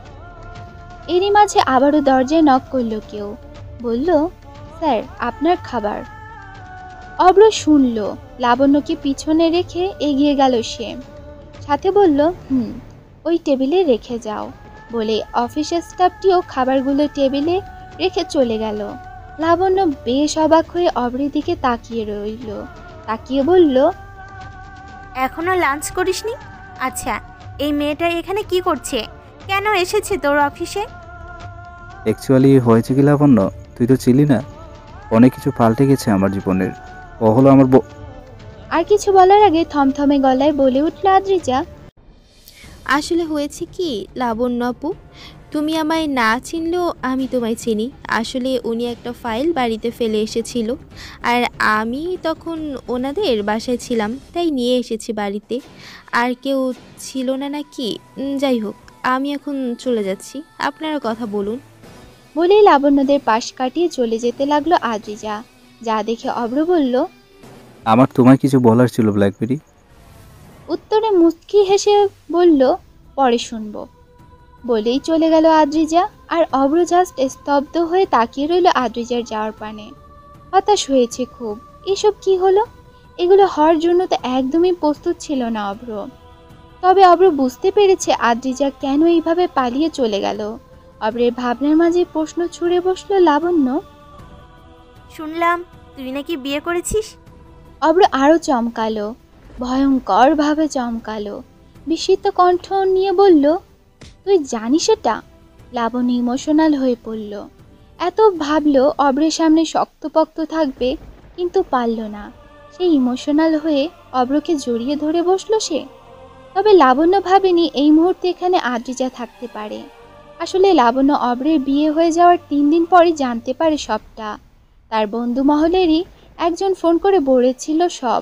এরই মাঝে আবারও দরজায় নক করলো কেউ। বলল, স্যার আপনার খাবার। অব্র শুনল, লাবণ্যকে পিছনে রেখে এগিয়ে গেল সে। সাথে বলল, ওই টেবিলে রেখে যাও। বলে অফিসের স্টাফটিও খাবারগুলো টেবিলে রেখে চলে গেল। লাবণ্য বেশ অবাক হয়ে অব্রের দিকে তাকিয়ে রইল। তাকিয়ে বলল, এখনো লাঞ্চ করিসনি? আচ্ছা, এই মেয়েটা এখানে কি করছে? কেন এসেছে তোর অফিসে? অ্যাকচুয়ালি হয়েছে কি লাবণ্য, তুই তো ছিলি না, অনেক কিছু পাল্টে গেছে আমার জীবনের। ও হলো আমার আর কিছু বলার আগে থমথমে গলায় বলে উঠল আদ্রিজা, আসলে হয়েছে কি লাবণ্য আপু, তুমি আমায় না চিনলেও আমি তোমায় চিনি। আসলে উনি একটা ফাইল বাড়িতে ফেলে এসেছিল, আর আমি তখন ওনাদের বাসায় ছিলাম, তাই নিয়ে এসেছি বাড়িতে। আর কেউ ছিল না নাকি? যাই হোক, আমি এখন চলে যাচ্ছি, আপনারা কথা বলুন। বলেই লাবণ্যদের পাশ কাটিয়ে চলে যেতে লাগলো আদ্রিজা। যা দেখে অব্র বলল, আমার তোমায় কিছু বলার ছিল ব্ল্যাকবেরি। উত্তরে মুচকি হেসে বলল, পরে শুনবো। বলেই চলে গেল আদ্রিজা। আর অব্র জাস্ট স্তব্ধ হয়ে তাকিয়ে রইল আদ্রিজার যাওয়ার পানে। হতাশ হয়েছে খুব। এসব কি হলো? এগুলো হওয়ার জন্য তো একদমই প্রস্তুত ছিল না অব্র। তবে অব্র বুঝতে পেরেছে আদ্রিজা কেন এইভাবে পালিয়ে চলে গেল। অব্রের ভাবনার মাঝে প্রশ্ন ছুড়ে বসলো লাবণ্য। শুনলাম তুই নাকি বিয়ে করেছিস। অব্র আরো চমকালো, ভয়ঙ্কর ভাবে চমকালো। বিস্মিত কণ্ঠ নিয়ে বলল, তুই জানিস এটা? লাবণ্য ইমোশনাল হয়ে পড়ল। এত ভাবলো অব্রের সামনে শক্তপোক্ত থাকবে, কিন্তু পারল না। সে ইমোশনাল হয়ে অব্রকে জড়িয়ে ধরে বসলো সে। তবে লাবণ্য ভাবেনি এই মুহূর্তে এখানে আদ্রিজা থাকতে পারে। আসলে লাবণ্য অব্রের বিয়ে হয়ে যাওয়ার 3 দিন পরই জানতে পারে সবটা। তার বন্ধু মহলেরই একজন ফোন করে বলেছিল সব।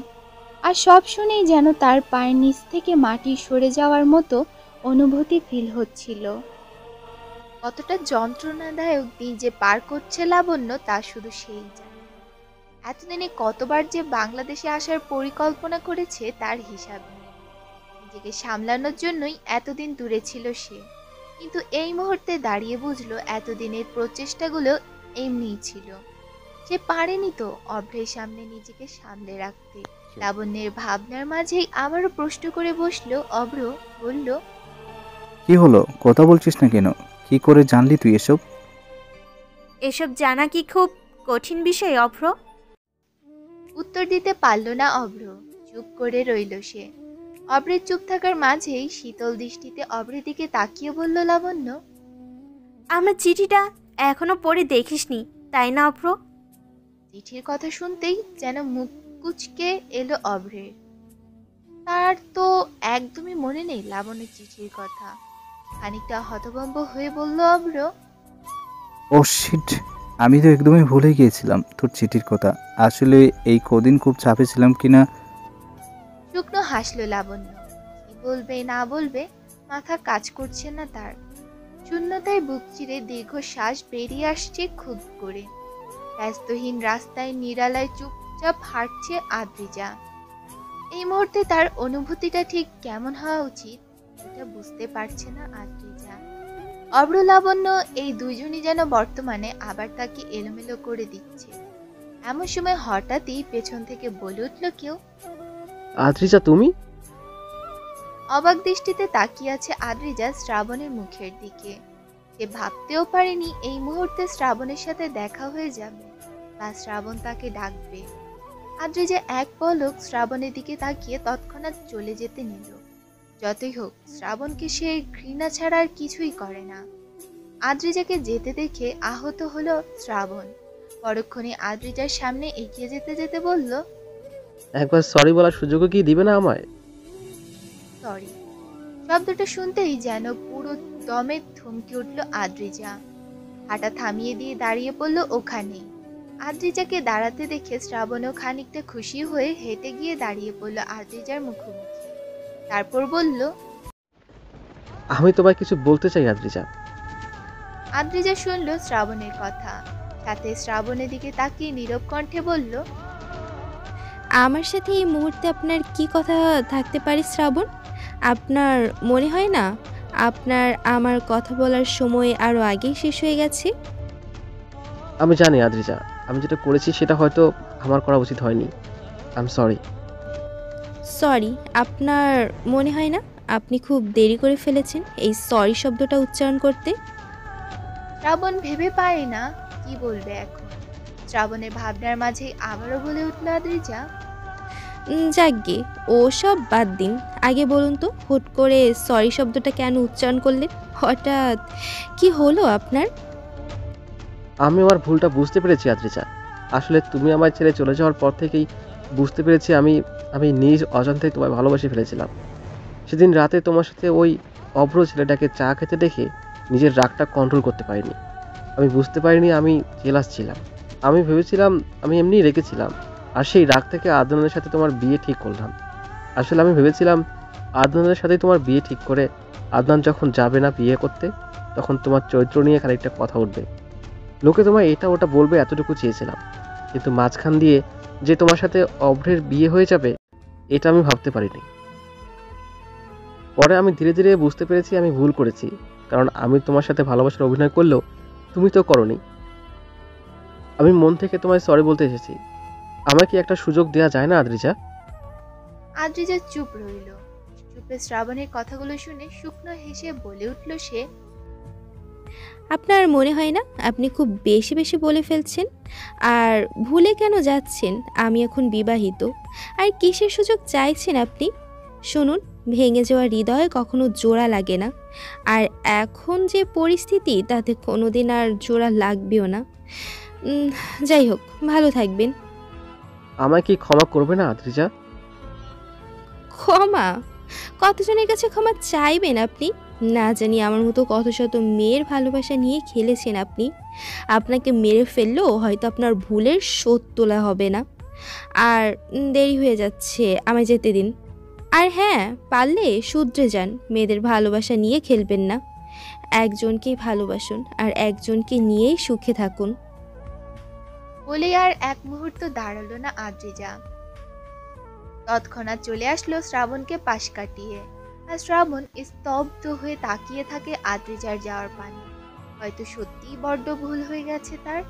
আর সব শুনেই যেন তার পায়ের নিচ থেকে মাটি সরে যাওয়ার মতো অনুভূতি ফিল হচ্ছিল। কতটা যন্ত্রণাদায়ক দিন যে পার করছে লাবণ্য তা শুধু সেই জানে। এতদিনে কতবার যে বাংলাদেশে আসার পরিকল্পনা করেছে তার হিসাব নেই। নিজেকে সামলানোর জন্যই এতদিন দূরে ছিল সে, কিন্তু এই মুহূর্তে দাঁড়িয়ে বুঝলো এতদিনের প্রচেষ্টাগুলো এমনিই ছিল। সে পারেনি তো অভ্রের সামনে নিজেকে সামলে রাখতে। লাবণ্যের ভাবনার মাঝেই আবারও প্রশ্ন করে বসলো অভ্র। বলল, কি হলো, কথা বলছিস না কেন? কি করে জানলি তুই এসব? এসব জানা কি খুব কঠিন বিষয় অভ্র? উত্তর দিতে পারল না অভ্র। চুপ করে রইল সে। অভ্রের চুপ থাকার মাঝেই শীতল দৃষ্টিতে অভ্রের দিকে তাকিয়ে বলল লাবণ্য, আমার চিঠিটা এখনো পড়ে দেখিসনি তাই না অভ্র? চিঠির কথা শুনতেই যেন মুখ কুচকে এলো অভ্রের। তার তো একদমই মনে নেই লাবণ্যের চিঠির কথা। খানিকটা হতভম্ব হয়ে বলল অভ্র, ও শিট, আমি তো একদমই ভুলে গিয়েছিলাম তোর চিঠির কথা। আসলে এই কদিন খুব চাপে ছিলাম কিনা। শুকনো হাসলো লাবণ্য। কি বলবে না বলবে মাথা কাজ করছে না তার। শূন্যতায় বুক চিরে দীর্ঘ শ্বাস বেরিয়ে আসছে খুব করে। ব্যস্তহীন রাস্তায় নিরালায় চুপচাপ হাঁটছে আদ্রিজা। এই মুহূর্তে তার অনুভূতিটা ঠিক কেমন হওয়া উচিত এটা বুঝতে পারছে না আদ্রিজা। অভ্র লাবণ্য এই দুইজনই যেন বর্তমানে আবার তাকে এলোমেলো করে দিচ্ছে। এমন সময় হঠাৎই পেছন থেকে বলে উঠল কেউ। আদ্রিজা তুমি? অবাক দৃষ্টিতে তাকিয়ে আছে আদ্রিজা শ্রাবণের মুখের দিকে। সে ভাবতেও পারেনি এই মুহূর্তে শ্রাবণের সাথে দেখা হয়ে যাবে বা শ্রাবণ তাকে ডাকবে। আদ্রিজা এক পলক শ্রাবণের দিকে তাকিয়ে তৎক্ষণাৎ চলে যেতে নিল। যতই হোক শ্রাবণকে সে ঘৃণা ছাড়া আর কিছুই করে না। আদ্রিজাকে যেতে দেখে আহত হলো শ্রাবণ। পরক্ষণে আদ্রিজার সামনে এগিয়ে যেতে যেতে বলল, একবার সরি বলার সুযোগও কি দিবে না আমায়? সরি। শব্দটা শুনতেই যেন পুরো দমে থমকে উঠল আদ্রিজা। হাঁটা থামিয়ে দিয়ে দাঁড়িয়ে পড়ল ওখানে। আদ্রিজাকে দাঁড়াতে দেখে শ্রাবণও খানিকটা খুশি হয়ে হেঁটে গিয়ে দাঁড়িয়ে পড়ল আদ্রিজার মুখোমুখি। তারপর বলল, আমি তোমায় কিছু বলতে চাই আদ্রিজা। আদ্রিজা শুনল শ্রাবণের কথা, সাথে শ্রাবণের দিকে তাকিয়ে নীরব কণ্ঠে বলল, আমার সাথে এই মুহূর্তে আপনার কি কথা থাকতে পারে শ্রাবণ? আপনার মনে হয় না আপনার আমার কথা বলার সময় আরও আগেই শেষ হয়ে গেছে? আমি জানি আদ্রিজা, আমি যেটা করেছি সেটা হয়তো আমার করা উচিত হয়নি। I am sorry. সরি? আপনার মনে হয় না আপনি খুব দেরি করে ফেলেছেন এই সরি শব্দটা উচ্চারণ করতে? শ্রাবণ ভেবে পায় না কি বলবে এখন। শ্রাবণের ভাবনার মাঝে আবারও বলে উঠল আদ্রিজা, যাকগে, ও সব বাদ দিন। আগে বলুন তো, হুট করে সরি শব্দটা কেন উচ্চারণ করলেন? হঠাৎ কি হলো আপনার? আমি আমার ভুলটা বুঝতে পেরেছি আদ্রিজা। আসলে তুমি আমায় ছেড়ে চলে যাওয়ার পর থেকেই বুঝতে পেরেছি আমি আমি নিজ অজান্তেই তোমায় ভালোবেসে ফেলেছিলাম। সেদিন রাতে তোমার সাথে ওই অভ্র ছেলেটাকে চা খেতে দেখে নিজের রাগটা কন্ট্রোল করতে পারিনি। আমি বুঝতে পারিনি আমি জেলাস ছিলাম। আমি ভেবেছিলাম আমি এমনিই রেখেছিলাম, আর সেই রাগ থেকে আদনানের সাথে তোমার বিয়ে ঠিক করলাম। আসলে আমি ভেবেছিলাম আদনানের সাথে তোমার বিয়ে ঠিক করে আদনান যখন যাবে না বিয়ে করতে, তখন তোমার চরিত্র নিয়ে খানিকটা কথা উঠবে, লোকে তোমায় এটা ওটা বলবে, এতটুকু চেয়েছিলাম। কিন্তু মাঝখান দিয়ে যে তোমার সাথে অভ্রের বিয়ে হয়ে যাবে, এটা আমি ভাবতে পারিনি। পরে আমি ধীরে ধীরে বুঝতে পেরেছি আমি ভুল করেছি, কারণ আমি তোমার সাথে ভালোবাসার অভিনয় করলেও তুমি তো করনি। আমি মন থেকে তোমায় সরি বলতে এসেছি। আমাকে একটা সুযোগ দেওয়া যায় না আদ্রিজা? আদ্রিজা চুপ রইল। চুপে শ্রাবণের কথাগুলো শুনে শুকনো হেসে বলে উঠল সে, আপনার মনে হয় না আপনি খুব বেশি বেশি বলে ফেলছেন? আর ভুলে কেন যাচ্ছেন? আমি এখন বিবাহিত। আর কিসের সুযোগ চাইছেন আপনি? শুনুন, ভেঙে যাওয়া হৃদয়ে কখনো জোড়া লাগে না। আর এখন যে পরিস্থিতি, তাতে কোনোদিন আর জোড়া লাগবেও না। উম, যাই হোক, ভালো থাকবেন। আমায় কি ক্ষমা করবে না আদ্রিজা? ক্ষমা? কতজনের কাছে ক্ষমা চাইবেন আপনি? না জানি আমার মতো কত শত মেয়ের ভালোবাসা নিয়ে খেলেছেন আপনি। আপনাকে মেরে ফেললেও হয়তো আপনার ভুলের শোধ তোলা হবে না। আর দেরি হয়ে যাচ্ছে, আমায় যেতে দিন। আর হ্যাঁ, পারলে শুধরে যান, মেয়েদের ভালোবাসা নিয়ে খেলবেন না। একজনকেই ভালোবাসুন আর একজনকে নিয়েই সুখে থাকুন। বলে আর এক মুহূর্ত দাঁড়ালো না আদ্রিজা। তৎক্ষণাৎ চলে আসলো শ্রাবণকে পাশ কাটিয়ে। আর শ্রাবণ স্তব্ধ হয়ে তাকিয়ে থাকে আদ্রিজার যাওয়ার পানে। হয়তো সত্যিই বড্ড ভুল হয়ে গেছে তার।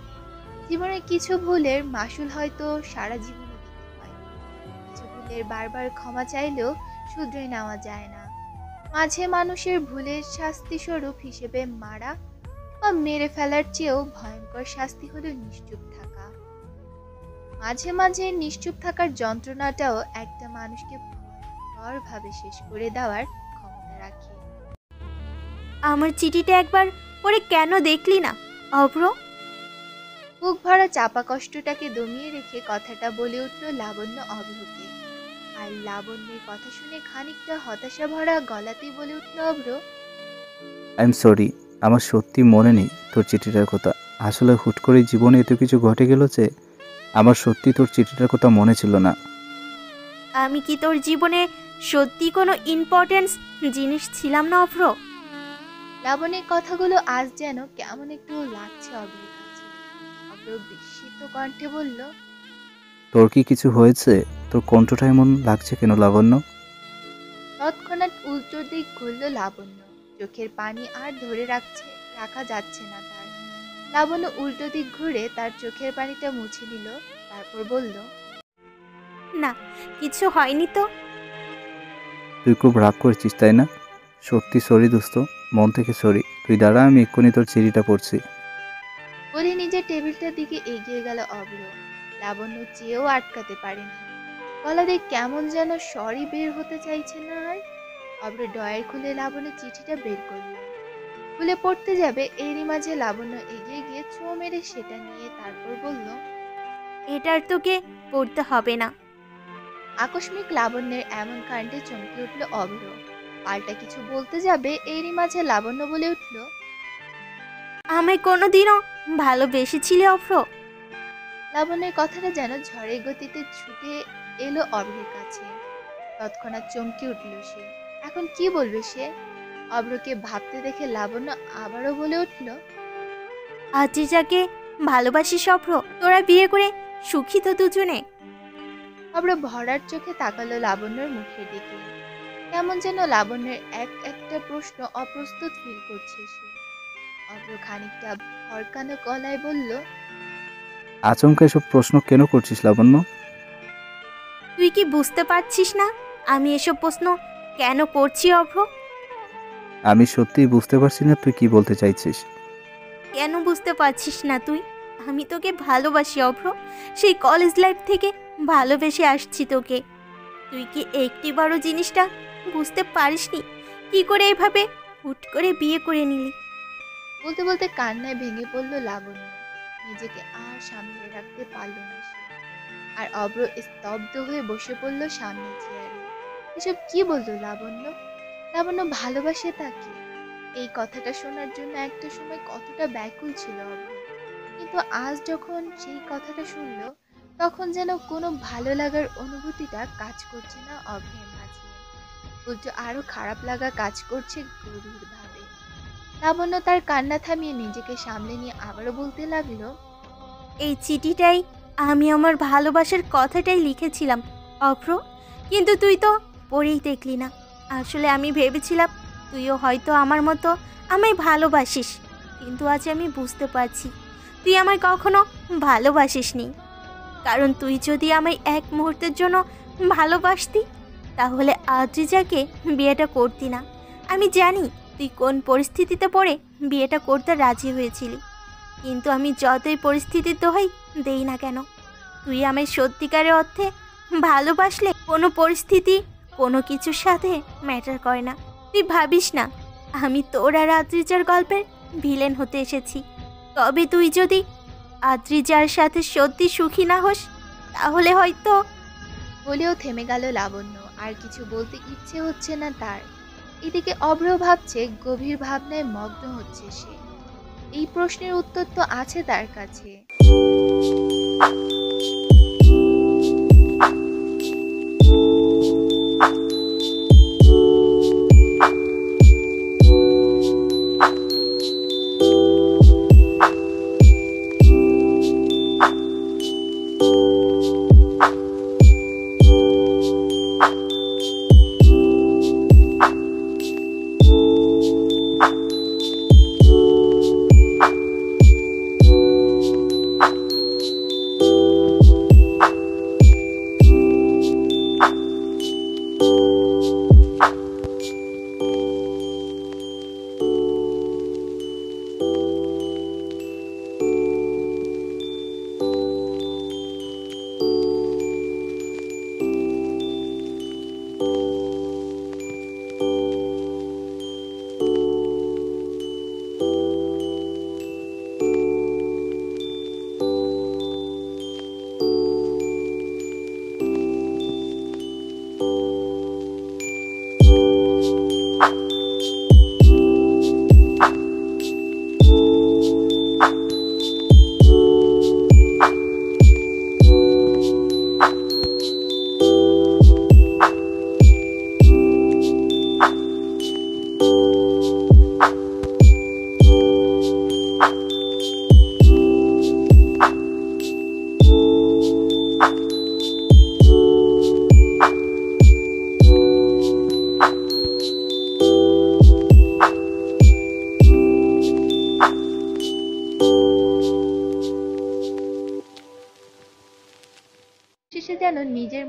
জীবনে কিছু ভুলের মাসুল হয়তো সারা জীবনে দিতে হয়। কিছু ভুলের বারবার ক্ষমা চাইলেও শুধরে নেওয়া যায় না। মাঝে মানুষের ভুলের শাস্তি স্বরূপ হিসেবে মারা বা মেরে ফেলার চেয়েও ভয়ঙ্কর শাস্তি হলো নিশ্চুপ থাকা। মাঝে মাঝে নিশ্চুপ থাকার যন্ত্রণাটাও একটা মানুষকে ভয়ঙ্করভাবে শেষ করে দেওয়ার ক্ষমতা রাখে। আমার চিঠিটা একবার পড়ে কেন দেখলি না অভ্র? বুক ভরা চাপা কষ্টটাকে দমিয়ে রেখে কথাটা বলে উঠল লাবণ্য অভ্রকে। আর লাবণ্যের কথা শুনে খানিকটা হতাশা ভরা গলাতেই বলে উঠল অভ্র, আই এম সরি, আমার সত্যি মনে নেই তোর চিঠিটার কথা। আসলে হুট করে জীবনে এত কিছু ঘটে গেল যে আমার সত্যি তোর চিঠিটার কথা মনে ছিল না। আমি কি তোর জীবনে সত্যি কোনো ইম্পর্টেন্স জিনিস ছিলাম না অভ্র? লাবণ্যের কথাগুলো আজ যেন কেমন একটু লাগছে অভ্রের কাছে। অভ্র বিস্মিত কণ্ঠে বলল, তোর কি কিছু হয়েছে? তোর কণ্ঠটা এমন লাগছে কেন লাবণ্য? তৎক্ষণাৎ উল্টো দিক ঘুরল লাবণ্য। চোখের পানি আর ধরে রাখা যাচ্ছে না তার। লাবণ্য উল্টো দিক ঘুরে তার চোখের পানিটা মুছে নিল। তারপর বলল, না, কিছু হয়নি তো। তুই খুব রাগ করছিস তাই না? সত্যি সরি দোস্ত, মন থেকে সরি। তুই দাঁড়া, আমি এক্ষুনি তোর চিঠিটা পড়ছি। বলে নিজের টেবিলটার দিকে এগিয়ে গেল অভ্র। লাবণ্য চেয়েও আটকাতে পারেনি। গলা দিয়ে কেমন যেন সরি বের হতে চাইছে না আর। অভ্র ড্রয়ার খুলে লাবণ্যের চিঠিটা বের করলো। খুলে পড়তে যাবে, এরই মাঝে লাবণ্য এগিয়ে গিয়ে ছো মেরে সেটা নিয়ে তারপর বলল, এটার তোকে পড়তে হবে না। আকস্মিক লাবণ্যের এমন কাণ্ডে চমকে উঠল অভ্র। পাল্টা কিছু বলতে যাবে, এরই মাঝে লাবণ্য বলে উঠল, আমায় কোনোদিনও ভালোবেসেছিলে অভ্র? লাবণ্যের কথাটা যেন ঝড়ের গতিতে ছুটে এলো অভ্রের কাছে। তৎক্ষণাৎ চমকে উঠল সে। এখন কি বলবে সে? অভ্রকে ভাবতে দেখে লাবণ্য আবারও বলে উঠল, আদ্রিজাকে ভালোবাসিস অভ্র? তোরা বিয়ে করে সুখী তো দুজনে। অভ্র ভরার চোখে তাকালো লাবণ্যর মুখের দিকে। কেমন যেন লাবণ্যের একটা প্রশ্ন অপ্রস্তুত ফিল করছে সে। অভ্র খানিকটা হরকানো গলায় বলল, আচমকা এসব প্রশ্ন কেন করছিস লাবণ্য? তুই কি বুঝতে পারছিস না আমি এসব প্রশ্ন কেন করছি অভ্র? আমি সত্যিই বুঝতে পারছি না তুই কি বলতে চাইছিস। কেন বুঝতে পারছিস না তুই? আমি তোকে ভালোবাসি অভ্র। সেই কলেজ লাইফ থেকে ভালোবেসে আসছি তোকে। তুই কি একটিবারও জিনিসটা বুঝতে পারিসনি? কি করে এভাবে হুট করে বিয়ে করে নিলি? বলতে বলতে কান্নায় ভেঙে পড়ল লাবণ্য। নিজেকে আর সামলে রাখতে পারল না সে। আর অভ্র স্তব্ধ হয়ে বসে পড়ল সামনে চেয়ারে। এসব কি বলতো লাবণ্য? লাবণ্য ভালোবাসে তাকে। এই কথাটা শোনার জন্য একটা সময় কতটা ব্যাকুল ছিল অভ্র, কিন্তু আজ যখন সেই কথাটা শুনল, তখন যেন কোনো ভালো লাগার অনুভূতিটা কাজ করছে না অভ্রের মাঝে। উল্টো আরো খারাপ লাগা কাজ করছে গভীরভাবে। লাবণ্য তার কান্না থামিয়ে নিজেকে সামলে নিয়ে আবারও বলতে লাগলো, এই চিঠিটাই আমি আমার ভালোবাসার কথাটাই লিখেছিলাম অভ্র, কিন্তু তুই তো পড়েই দেখলি না। আসলে আমি ভেবেছিলাম তুইও হয়তো আমার মতো আমায় ভালোবাসিস, কিন্তু আজ আমি বুঝতে পারছি তুই আমায় কখনো ভালোবাসিসনি। কারণ তুই যদি আমায় এক মুহূর্তের জন্য ভালোবাসতি, তাহলে আদ্রিজাকে বিয়েটা করতি না। আমি জানি তুই কোন পরিস্থিতিতে পড়ে বিয়েটা করতে রাজি হয়েছিলি, কিন্তু আমি যতই পরিস্থিতির দোহাই দেই না কেন, তুই আমায় সত্যিকারের অর্থে ভালোবাসলে কোনো পরিস্থিতি কোনো কিছুর সাথে ম্যাটার করে না। তুই ভাবিস না আমি তোর আর আদ্রিজার গল্পের ভিলেন হতে এসেছি। তবে তুই যদি আদ্রিজার সাথে সত্যি সুখী না হোস, তাহলে হয়তো। বলেও থেমে গেল লাবণ্য। আর কিছু বলতে ইচ্ছে হচ্ছে না তার। এদিকে অভ্র ভাবছে, গভীর ভাবনায় মগ্ন হচ্ছে সে। এই প্রশ্নের উত্তর তো আছে তার কাছে।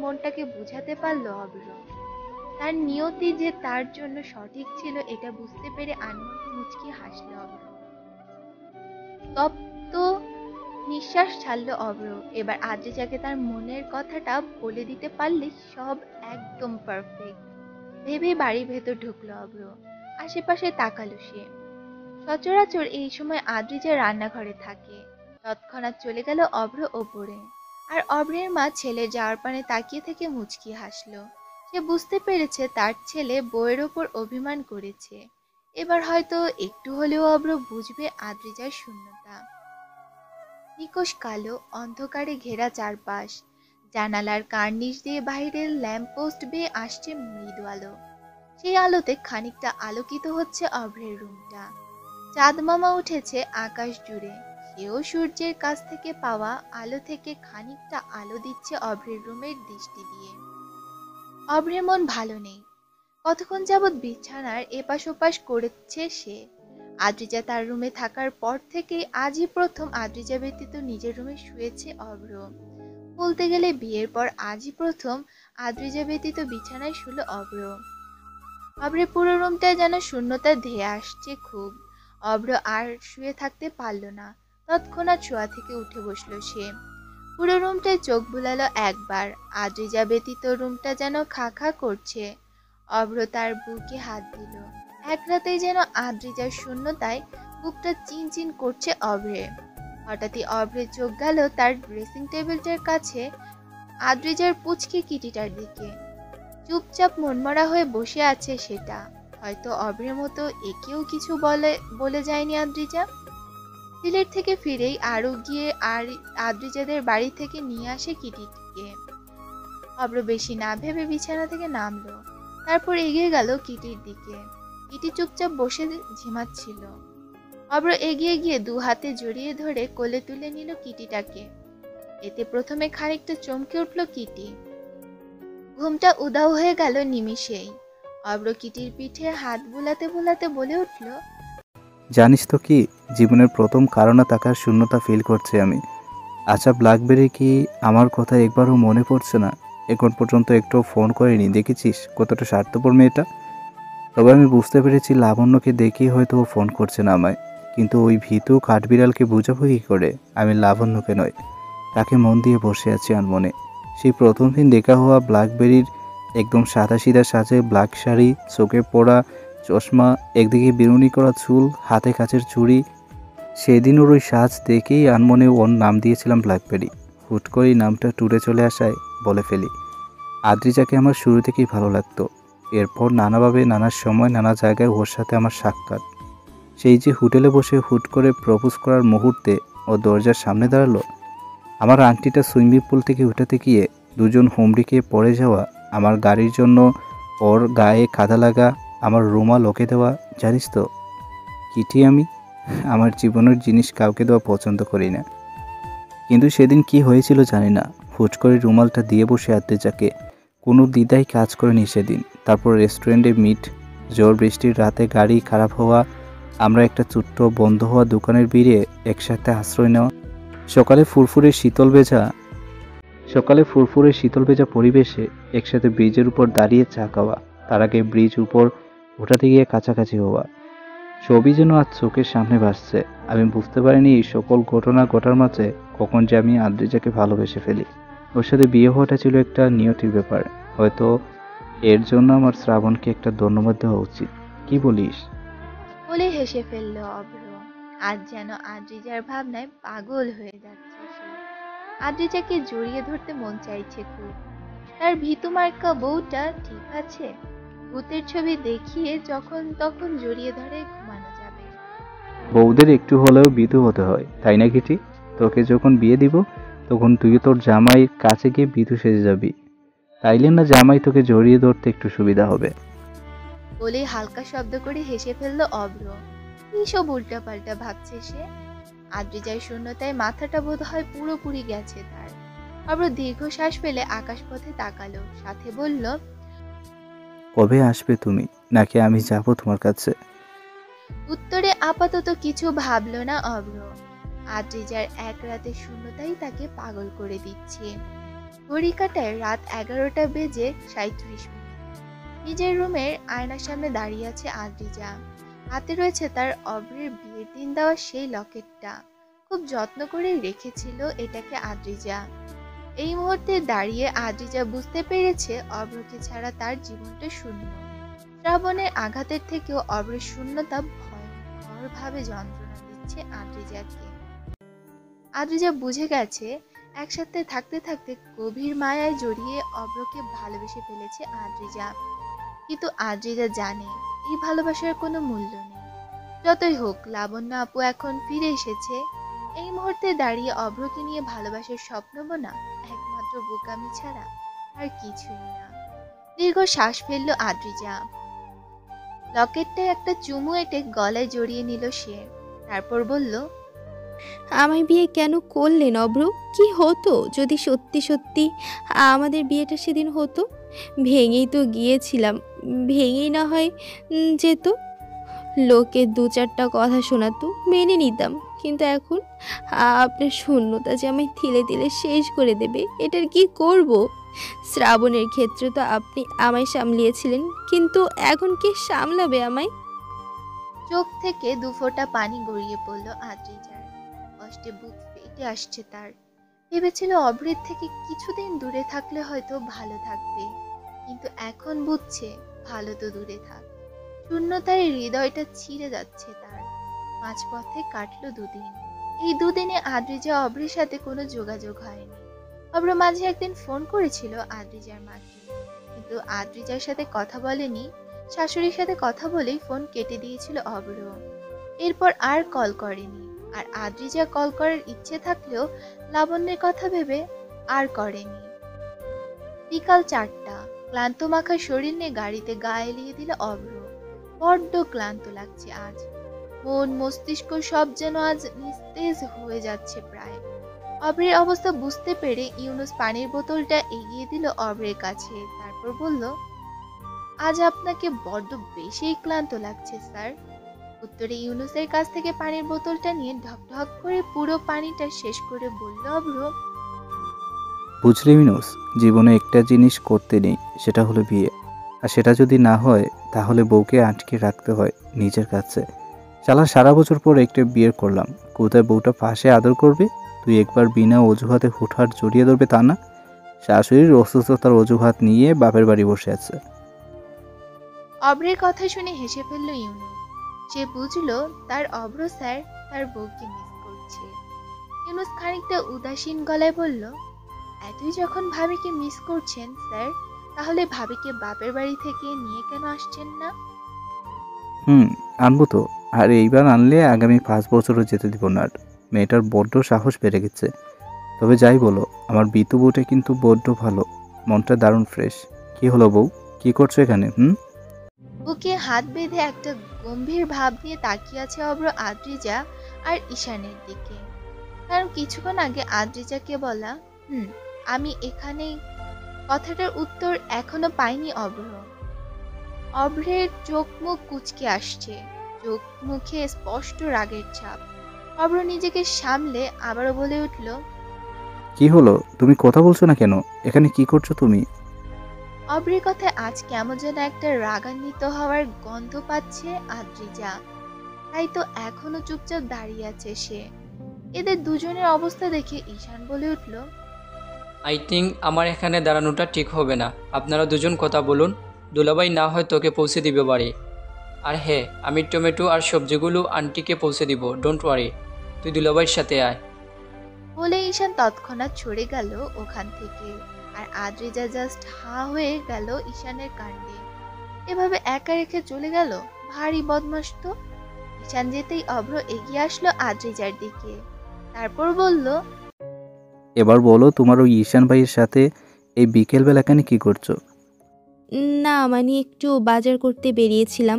মনটাকে বুঝাতে পারল অব্র। তার নিয়তি যে তার জন্য সঠিক ছিল এটা বুঝতে পেরে আনমনে মুচকি হাসল অব্র। তপ্ত নিঃশ্বাস ছাড়ল অব্র। এবার আদ্রিজাকে তার মনের কথাটা বলে দিতে পারলে সব একদম পারফেক্ট ভেবে বাড়ির ভেতর ঢুকলো অব্র। আশেপাশে তাকালো সে। সচরাচর এই সময় আদ্রিজা রান্নাঘরে থাকে। তৎক্ষণাৎ চলে গেল অব্র ওপরে। আর অব্রের মা ছেলে যাওয়ার পানে তাকিয়ে থেকে মুচকি হাসলো। সে বুঝতে পেরেছে তার ছেলে বউয়ের ওপর অভিমান করেছে। এবার হয়তো একটু হলেও অব্র বুঝবে আদ্রিজার শূন্যতা। নিকষ কালো অন্ধকারে ঘেরা চারপাশ। জানালার কার্নিশ দিয়ে বাইরের ল্যাম্পপোস্ট বেয়ে আসছে মৃদু আলো। সেই আলোতে খানিকটা আলোকিত হচ্ছে অভ্রের রুমটা। চাঁদ মামা উঠেছে আকাশ জুড়ে। সেও সূর্যের কাছ থেকে পাওয়া আলো থেকে খানিকটা আলো দিচ্ছে অভ্রের রুমের দৃষ্টি দিয়ে। অভ্রের মন ভালো নেই। কতক্ষণ যাবৎ বিছানার এপাশ ওপাশ করেছে সে। আদ্রিজা তার রুমে থাকার পর থেকেই আজই প্রথম আদ্রিজা ব্যতীত নিজের রুমে শুয়েছে অভ্র। বলতে গেলে বিয়ের পর আজই প্রথম আদ্রিজা ব্যতীত বিছানায় শুলো অভ্র। অভ্রের পুরো রুমটায় যেন শূন্যতা ধেয়ে আসছে খুব। অভ্র আর শুয়ে থাকতে পারল না। তৎক্ষণাৎ শোয়া থেকে উঠে বসলো সে। পুরো রুমটায় চোখ বুলালো একবার। আদ্রিজা ব্যতীত রুমটা যেন খা খা করছে। অভ্র তার বুকে হাত দিল। এক রাতেই যেন আদ্রিজার শূন্যতায় বুকটা চিনচিন করছে অভ্রে। হঠাৎই অভ্রের চোখ গেল তার ড্রেসিং টেবিলটার কাছে আদ্রিজার পুচকে কিটিটার দিকে। চুপচাপ মনমরা হয়ে বসে আছে সেটা। হয়তো অভ্রের মতো একেও কিছু বলে যায়নি আদ্রিজা। সিলেট থেকে ফিরেই আরও গিয়ে আদ্রিজাদের বাড়ি থেকে নিয়ে আসে কিটিকে। অভ্র বেশি না ভেবে বিছানা থেকে নামলো। তারপর এগিয়ে গেল কিটির দিকে। কিটি চুপচাপ বসে ঝিমাচ্ছিল। অভ্র এগিয়ে গিয়ে দু হাতে জড়িয়ে ধরে কোলে তুলে নিল কিটিটাকে। এতে প্রথমে খানিকটা চমকে উঠল কিটি। ঘুমটা উধাও হয়ে গেল নিমিষেই। অভ্র কিটির পিঠে হাত বুলাতে বুলাতে বলে উঠল, জানিস তো কি, জীবনের প্রথম কারণে তাকার শূন্যতা ফিল করছি আমি। আচ্ছা ব্ল্যাকবেরি কি আমার কথা একবারও মনে পড়ছে না? এখন পর্যন্ত একটু ফোন করেনি, দেখেছিস কতটা স্বার্থপর মেয়েটা। তবে আমি বুঝতে পেরেছি লাবণ্যকে দেখেই হয়তো ও ফোন করছে না আমায়। কিন্তু ওই ভীতু কাঠবিড়ালকে বুঝাবো কী করে? আমি লাবণ্যকে নয়, তাকে মন দিয়ে বসে আছি আনমনে। সেই প্রথম দিন দেখা হওয়া ব্ল্যাকবেরির একদম সাদাসিধা সাজে, ব্ল্যাক শাড়ি, চোখে পড়া চশমা, একদিকে বিনুনি করা চুল, হাতে কাচের চুড়ি। সেদিন ওর ওই সাজ দেখেই আনমনে ওর নাম দিয়েছিলাম ব্ল্যাকবেরি। হুট করেই নামটা টুরে চলে আসায় বলে ফেলি। আদ্রিজাকে আমার শুরু থেকেই ভালো লাগতো। এরপর নানাভাবে নানার সময় নানা জায়গায় ওর সাথে আমার সাক্ষাৎ। সেই যে হোটেলে বসে হুট করে প্রপোজ করার মুহূর্তে ও দরজার সামনে দাঁড়ালো, আমার আংটিটা সুইমিং পুল থেকে উঠাতে গিয়ে দুজন হুমড়িকে পড়ে যাওয়া, আমার গাড়ির জন্য ওর গায়ে কাদা লাগা, আমার রুমাল ওকে দেওয়া। জানিস তো কিটি, আমি আমার জীবনের জিনিস কাউকে দেওয়া পছন্দ করি না। কিন্তু সেদিন কি হয়েছিল জানি না, হুট করে রুমালটা দিয়ে বসে আদ্রিজাকে। কোনো দ্বিধাই কাজ করেনি সেদিন। তারপর রেস্টুরেন্টে মিট, ঝড় বৃষ্টির রাতে গাড়ি খারাপ হওয়া, আমরা একটা ছোট্ট বন্ধ হওয়া দোকানের ভিড়ে একসাথে আশ্রয় নেওয়া, সকালে ফুরফুরে শীতল ভেজা পরিবেশে একসাথে ব্রিজের উপর দাঁড়িয়ে চা খাওয়া, তার আগে ব্রিজ উপর ওঠাতে গিয়ে কাছাকাছি হওয়া, সবই যেন আজ চোখের সামনে ভাসছে। আমি বুঝতে পারিনি এই সকল ঘটনা ঘটার মাঝে কখন যে আমি আদ্রিজাকে ভালোবেসে ফেলি। ওর সাথে বিয়ে হওয়াটা ছিল একটা নিয়তির ব্যাপার। হয়তো এর জন্য আমার শ্রাবণকে একটা ধন্যবাদ দেওয়া উচিত। কি বলিস? বলে হেসে ফেলল অভ্র। আজ যেন আদ্রিজার ভাবনায় পাগল হয়ে যাচ্ছে সে। আদ্রিজাকে জড়িয়ে ধরতে মন চাইছে খুব। তার ভীতু মার্কা বউটা ঠিক আছে। ভূতের ছবি দেখিয়ে যখন তখন জড়িয়ে ধরে ঘুমানো যাবে। বউদের একটু হলেও বিধু হতে হয়, তাই না কিটি? তোকে যখন বিয়ে দিব তখন তুই তোর জামাইয়ের কাছে গিয়ে বিধু সেজে যাবি। তাইলে না জামাই তোকে জড়িয়ে ধরতে একটু সুবিধা হবে। বলে হালকা শব্দ করে হেসে ফেলল অভ্র। কি সব উল্টাপাল্টা ভাবছে সে। আদ্রিজার শূন্যতায় মাথাটা বোধ হয় পুরোপুরি গেছে তার। অভ্র দীর্ঘশ্বাস ফেলে আকাশপথে তাকালো, সাথে বলল, কবে আসবে তুমি, নাকি আমি যাব তোমার কাছে? উত্তরে আপাতত কিছু ভাবল না অভ্র। আদ্রিজার এক রাতের শূন্যতাই তাকে পাগল করে দিচ্ছে। ঘড়ি কাটায় রাত 11টা বেজে 37 মিনিট। নিজের রুমের আয়নার সামনে দাঁড়িয়ে আছে আদ্রিজা। হাতে রয়েছে তার অব্রের বিয়ের দিন দেওয়া সেই লকেটটা। খুব যত্ন করে রেখেছিল এটাকে আদ্রিজা। এই মুহূর্তে দাঁড়িয়ে আদ্রিজা বুঝতে পেরেছে অব্রকে ছাড়া তার জীবনটা শূন্য। শ্রাবণের আঘাতের থেকেও অব্রের শূন্যতা ভয়ঙ্করভাবে যন্ত্রণা দিচ্ছে আদ্রিজাকে। আদ্রিজা বুঝে গেছে একসাথে থাকতে থাকতে গভীর মায়ায় জড়িয়ে অব্রকে ভালোবেসে ফেলেছে আদ্রিজা। কিন্তু আদ্রিজা জানে এই ভালোবাসার কোনো মূল্য নেই। যতই হোক লাবণ্য আপু এখন ফিরে এসেছে। এই মুহূর্তে দাঁড়িয়ে অভ্রকে নিয়ে ভালোবাসার স্বপ্ন বোনা একমাত্র বোকামি ছাড়া আর কিছুই না। দীর্ঘ শ্বাস ফেলল আদ্রিজা। লকেটটায় একটা চুমু এঁটে গলায় জড়িয়ে নিল সে। তারপর বলল, আমায় বিয়ে কেন করলেন অব্র? কি হতো যদি সত্যি সত্যি আমাদের বিয়েটা সেদিন হতো? ভেঙেই তো গিয়েছিলাম, ভেঙেই না হয় যেত। লোকে দু চারটা কথা শোনাতো, মেনে নিতাম। কিন্তু এখন আপনার শূন্যতা যে আমায় তিলে তিলে শেষ করে দেবে, এটার কি করব? শ্রাবণের ক্ষেত্রে তো আপনি আমায় সামলিয়েছিলেন, কিন্তু এখন কে সামলাবে আমায়? চোখ থেকে দুফোঁটা পানি গড়িয়ে পড়ল আদ্রিজার। কষ্টে বুক ফেটে আসছে তার। ভেবেছিল অভ্রের থেকে কিছুদিন দূরে থাকলে হয়তো ভালো থাকবে, কিন্তু এখন বুঝছে ভালো তো দূরে থাক, শূন্যতার হৃদয়টা ছিঁড়ে যাচ্ছে তার। মাঝপথে কাটলো দুদিন। এই দুদিনে আদ্রিজা অভ্রের সাথে কোনো যোগাযোগ হয়নি। অভ্র মাঝে একদিন ফোন করেছিল আদ্রিজার মাকে, কিন্তু আদ্রিজার সাথে কথা বলেনি। শাশুড়ির সাথে কথা বলেই ফোন কেটে দিয়েছিল অভ্র। এরপর আর কল করেনি। আর আদ্রিজা কল করার ইচ্ছে থাকলেও লাবণ্যের কথা ভেবে আর করেনি। বিকাল 4টা। ক্লান্ত মাখা শরীর নিয়ে গাড়িতে গা এলিয়ে দিল অভ্র। বড্ড ক্লান্ত লাগছে আজ। মন মস্তিষ্ক সব যেন আজ নিস্তেজ হয়ে যাচ্ছে প্রায়। অভ্রের অবস্থা বুঝতে পেরে ইউনুস পানির বোতলটা এগিয়ে দিল অভ্রের কাছে। তারপর বলল, আজ আপনাকে বড্ড বেশি ক্লান্ত লাগছে স্যার। উত্তরে ইউনুসের কাছ থেকে পানির বোতলটা নিয়ে ঢকঢক করে পুরো পানিটা শেষ করে বলল অভ্র, বুঝলি মিনুস, জীবনে একটা জিনিস করতে নেই, সেটা হলো বিয়ে। আর সেটা যদি না হয় তাহলে বউকে আটকে রাখতে হয় নিজের কাছে। শালা সারা বছর পর একটা বিয়ে করলাম, কোথায় বউটা পাশে আদর করবে? তুই একবার বিনা অজুহাতে হুটহাট জড়িয়ে ধরবে তা না। শাশুড়ির অসুস্থতার অজুহাত নিয়ে বাপের বাড়ি বসে আছে। অভ্রের কথা শুনে হেসে ফেলল ইউনুস। সে বুঝলো তার অভ্র স্যার তার বউকে মিস করছে। ইউনুস খানিকটা উদাসীন গলায় বলল, এতই যখন ভাবিকে মিস করছেন স্যার, তাহলে ভাবিকে বাপের বাড়ি থেকে নিয়ে কেন আসছেন না? আনবো তো। আর এইবার আনলে আগামী 5 বছরও যেতে দিব না। আর মেয়েটার বড্ড সাহস বেড়ে গেছে। তবে যাই বলো, আমার বিতু বউটা কিন্তু বড্ড ভালো, মনটা দারুণ ফ্রেশ। কি হলো বউ, কি করছো এখানে? বুকে হাত বেঁধে একটা গম্ভীর ভাব নিয়ে তাকিয়ে আছে অভ্র আদ্রিজা আর ঈশানের দিকে। কারণ কিছুক্ষণ আগে আদ্রিজাকে বলা আমি এখানেই কথাটার উত্তর এখনো পায়নি অভ্র। অভ্রের চোখ মুখ কুঁচকে আসছে, চোখ মুখে স্পষ্ট রাগের ছাপ। অভ্র নিজেকে সামলে আবারও বলে উঠল, কি হলো, তুমি কথা বলছো না কেন? এখানে কি করছো তুমি? অভ্রের কথায় আজ কেমন যেন একটা রাগান্বিত হওয়ার গন্ধ পাচ্ছে আদ্রিজা। তাই তো এখনো চুপচাপ দাঁড়িয়ে আছে সে। এদের দুজনের অবস্থা দেখে ঈশান বলে উঠল, আই থিঙ্ক আমার এখানে দাঁড়ানোটা ঠিক হবে না। আপনারা দুজন কথা বলুন, দুলাভাই না হয় তোকে পৌঁছে দিবে বাড়ি। আর হ্যাঁ, আমি টমেটো আর সবজিগুলো আন্টিকে পৌঁছে দিব, ডোন্ট ওয়ারি। তুই দুলাভাইয়ের সাথে আয়। বলে ঈশান তৎক্ষণাৎ সরে গেল ওখান থেকে। আর আদ্রিজা জাস্ট হাঁ হয়ে গেল ঈশানের কাণ্ডে। এভাবে একা রেখে চলে গেল, ভারী বদমাশ তো। ঈশান যেতেই অভ্র এগিয়ে আসলো আদ্রিজার দিকে। তারপর বলল, এবার বলো, তোমার ওই ঈশান ভাইয়ের সাথে এই বিকেলবেলা এখানে কি করছো? না, মানে একটু বাজার করতে বেরিয়েছিলাম।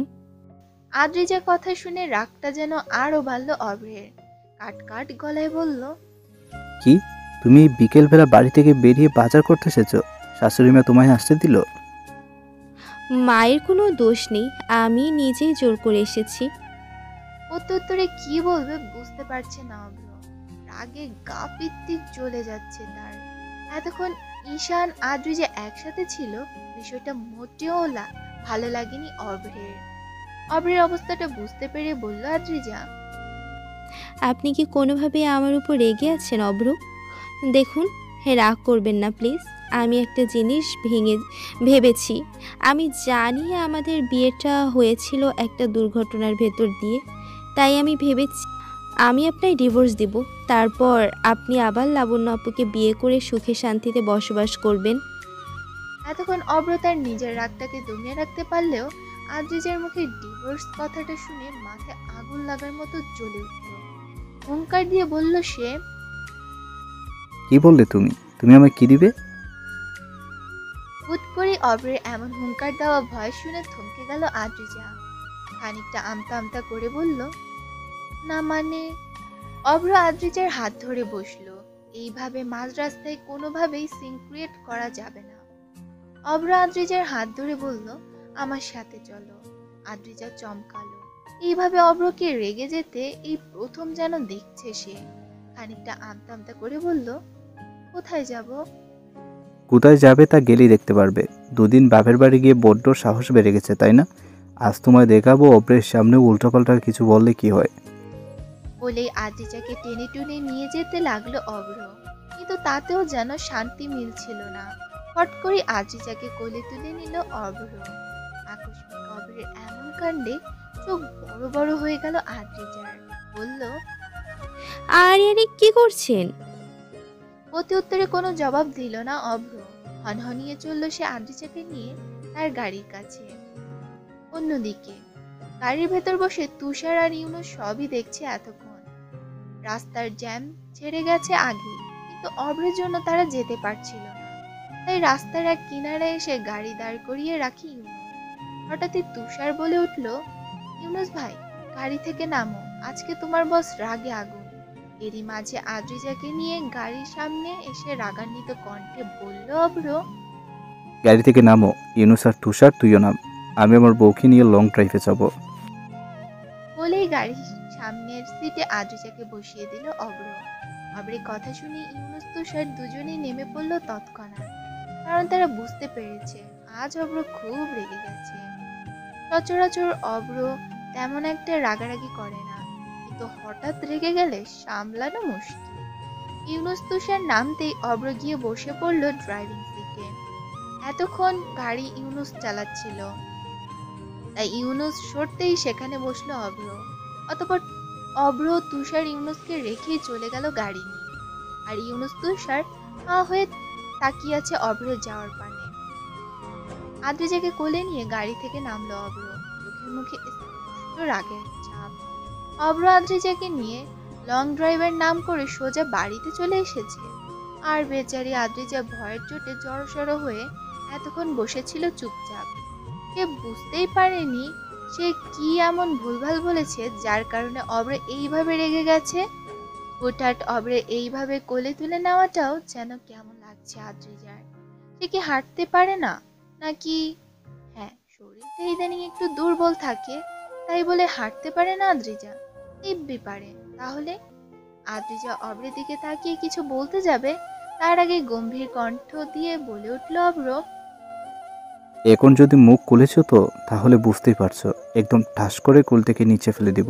আদ্রিজার কথা শুনে রাগটা যেন আরো বাড়ল অভ্রের। কাট কাট গলায় বলল, কি, তুমি বিকেলবেলা বাড়ি থেকে বেরিয়ে বাজার করতে এসেছো? শাশুড়ি মা তোমায় আসতে দিল? মায়ের কোনো দোষ নেই, আমি নিজেই জোর করে এসেছি। উত্তরে কি বলবে বুঝতে পারছে না অভ্র। রাগে গা পিত্তিক জ্বলে যাচ্ছে তার। এতক্ষণ ঈশান আদ্রিজা একসাথে ছিল, বিষয়টা মোটেও ভালো লাগেনি অভ্রের। অভ্রের অবস্থাটা বুঝতে পেরে বলল আদ্রিজা, আপনি কি কোনোভাবে আমার উপর রেগে আছেন অভ্র? দেখুন, রাগ করবেন না প্লিজ। আমি একটা জিনিস ভেবেছি। আমি জানি আমাদের বিয়েটা হয়েছিল একটা দুর্ঘটনার ভেতর দিয়ে, তাই আমি ভেবেছি আমি আপনার ডিভোর্স দিব। তারপর আপনি আবার লাবণ্য আপুকে বিয়ে করে সুখে শান্তিতে বসবাস করবেন। এতক্ষণ অভ্র তার নিজের রাগটাকে দমিয়ে রাখতে পারলেও আদ্রিজার মুখে ডিভোর্স কথাটা শুনে মাথায় আগুন লাগার মতো জ্বলে উঠল। হুঙ্কার দিয়ে বলল সে, কি বললে তুমি? তুমি আমায় কি দিবে? হুট করে অভ্রের এমন হুঙ্কার দেওয়া ভয় শুনে থমকে গেল আদ্রিজা। খানিকটা আমতা আমতা করে বলল, না মানে। অভ্র আদ্রিজার হাত ধরে বসলো। এইভাবে মাঝ রাস্তায় কোনোভাবেই সিন ক্রিয়েট করা যাবে না। অভ্র আদ্রিজার হাত ধরে বলল, আমার সাথে চলো। আদ্রিজা চমকালো। এইভাবে অভ্রকে রেগে যেতে এই প্রথম যেন দেখছে সে। খানিকটা আমতা আমতা করে বলল, কোথায় যাব? কোথায় যাবে তা গেলেই দেখতে পারবে। দুদিন বাপের বাড়ি গিয়ে বড্ড সাহস বেড়ে গেছে, তাই না? আজ তোমায় দেখাবো অব্রের সামনে উল্টোপাল্টা কিছু বললে কি হয়। বলেই আদ্রিজাকে টেনে টুনে নিয়ে যেতে লাগলো অভ্র। কিন্তু তাতেও যেন শান্তি মিলছিল না। হট করে আদ্রিজাকে কোলে তুলে নিল অভ্র। আকস্মিক অভ্রের এমন কাণ্ডে চোখ বড় বড় হয়ে গেল আদ্রিজার। বলল, আরে আরে, কি করছেন? প্রতি উত্তরে কোনো জবাব দিল না অভ্র। হনহনিয়ে চলল সে আদ্রিজাকে নিয়ে তার গাড়ির কাছে। অন্যদিকে গাড়ির ভেতর বসে তুষার আর ইউনুস সবই দেখছে এতক্ষণ। রাস্তার জ্যাম ছেড়ে গেছে আগে, কিন্তু অভ্রের জন্য তারা যেতে পারছিল না। তাই রাস্তার এক কিনারে এসে গাড়ি দাঁড় করিয়ে রাখি ইউনুস। হঠাৎই তুষার বলে উঠল, ইউনুস ভাই, গাড়ি থেকে নামো, আজকে তোমার বস রাগে আগুন। এরই মাঝে আদ্রিজাকে নিয়ে গাড়ির সামনে এসে রাগান্বিত কণ্ঠে বলল অভ্র, গাড়ি থেকে নামো। ইউনুস আর তুষার, তুইও নাম। আমি আমার বউকে নিয়ে লং ড্রাইভে যাব। বলেই গাড়ির সামনের সিটে আদ্রিজাকে বসিয়ে দিল অভ্র। অভ্রের কথা শুনে ইউনুস তুষার দুজনেই নেমে পড়ল তৎক্ষণাৎ। কারণ তারা বুঝতে পেরেছে আজ অভ্র খুব রেগে গেছে। সচরাচর অভ্র তেমন একটা রাগারাগি করে না, কিন্তু হঠাৎ রেগে গেলে সামলানো মুশকিল। ইউনুস তুষার নামতেই অভ্র গিয়ে বসে পড়ল ড্রাইভিং সিটে। এতক্ষণ গাড়ি ইউনুস চালাচ্ছিল, তাই ইউনুস সরতেই সেখানে বসলো অভ্র। অতঃপর অভ্র তুষার ইউনুসকে রেখেই চলে গেল গাড়ি নিয়ে। আর ইউনুস তুষার হা হয়ে তাকিয়ে আছে অভ্রের যাওয়ার পানে। আদ্রিজাকে কোলে নিয়ে গাড়ি থেকে নামলো অভ্র। চোখের মুখে স্পষ্ট রাগের ছাপ। অভ্র আদ্রিজাকে নিয়ে লং ড্রাইভের নাম করে সোজা বাড়িতে চলে এসেছে। আর বেচারি আদ্রিজা ভয়ের চোটে জড়সড় হয়ে এতক্ষণ বসেছিল চুপচাপ। সে বুঝতেই পারেনি সে কি এমন ভুলভাল বলেছে যার কারণে অভ্র এইভাবে রেগে গেছে। হুটহাট অভ্রে এইভাবে কোলে তুলে নেওয়াটাও যেন কেমন লাগছে আদ্রিজার। সে কি হাঁটতে পারে না নাকি? হ্যাঁ, শরীরটা ইদানিং একটু দুর্বল থাকে, তাই বলে হাঁটতে পারে না আদ্রিজা? দিব্যি পারে। তাহলে আদ্রিজা অভ্রের দিকে তাকিয়ে কিছু বলতে যাবে, তার আগে গম্ভীর কণ্ঠ দিয়ে বলে উঠল অভ্র, এখন যদি মুখ খুলেছো তো তাহলে বুঝতেই পারছো, একদম ঠাস করে কুল থেকে নিচে ফেলে দিব।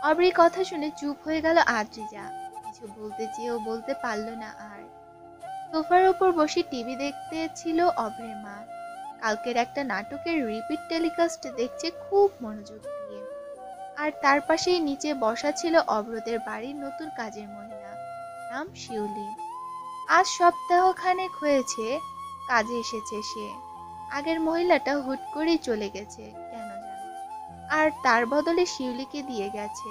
অভ্রের কথা শুনে চুপ হয়ে গেল আদ্রিজা। কিছু বলতে চেয়েও বলতে পারল না আর। সোফার উপর বসে টিভি দেখতে ছিল অভ্রের মা। কালকের একটা নাটকের রিপিট টেলিকাস্ট দেখছে খুব মনোযোগ দিয়ে। আর তার পাশেই নিচে বসা ছিল অভ্রদের বাড়ির নতুন কাজের মহিলা, নাম শিউলি। আজ সপ্তাহখানেক হয়েছে কাজে এসেছে সে। আগের মহিলাটা হুট করেই চলে গেছে কেন জানো, আর তার বদলে শিউলিকে দিয়ে গেছে।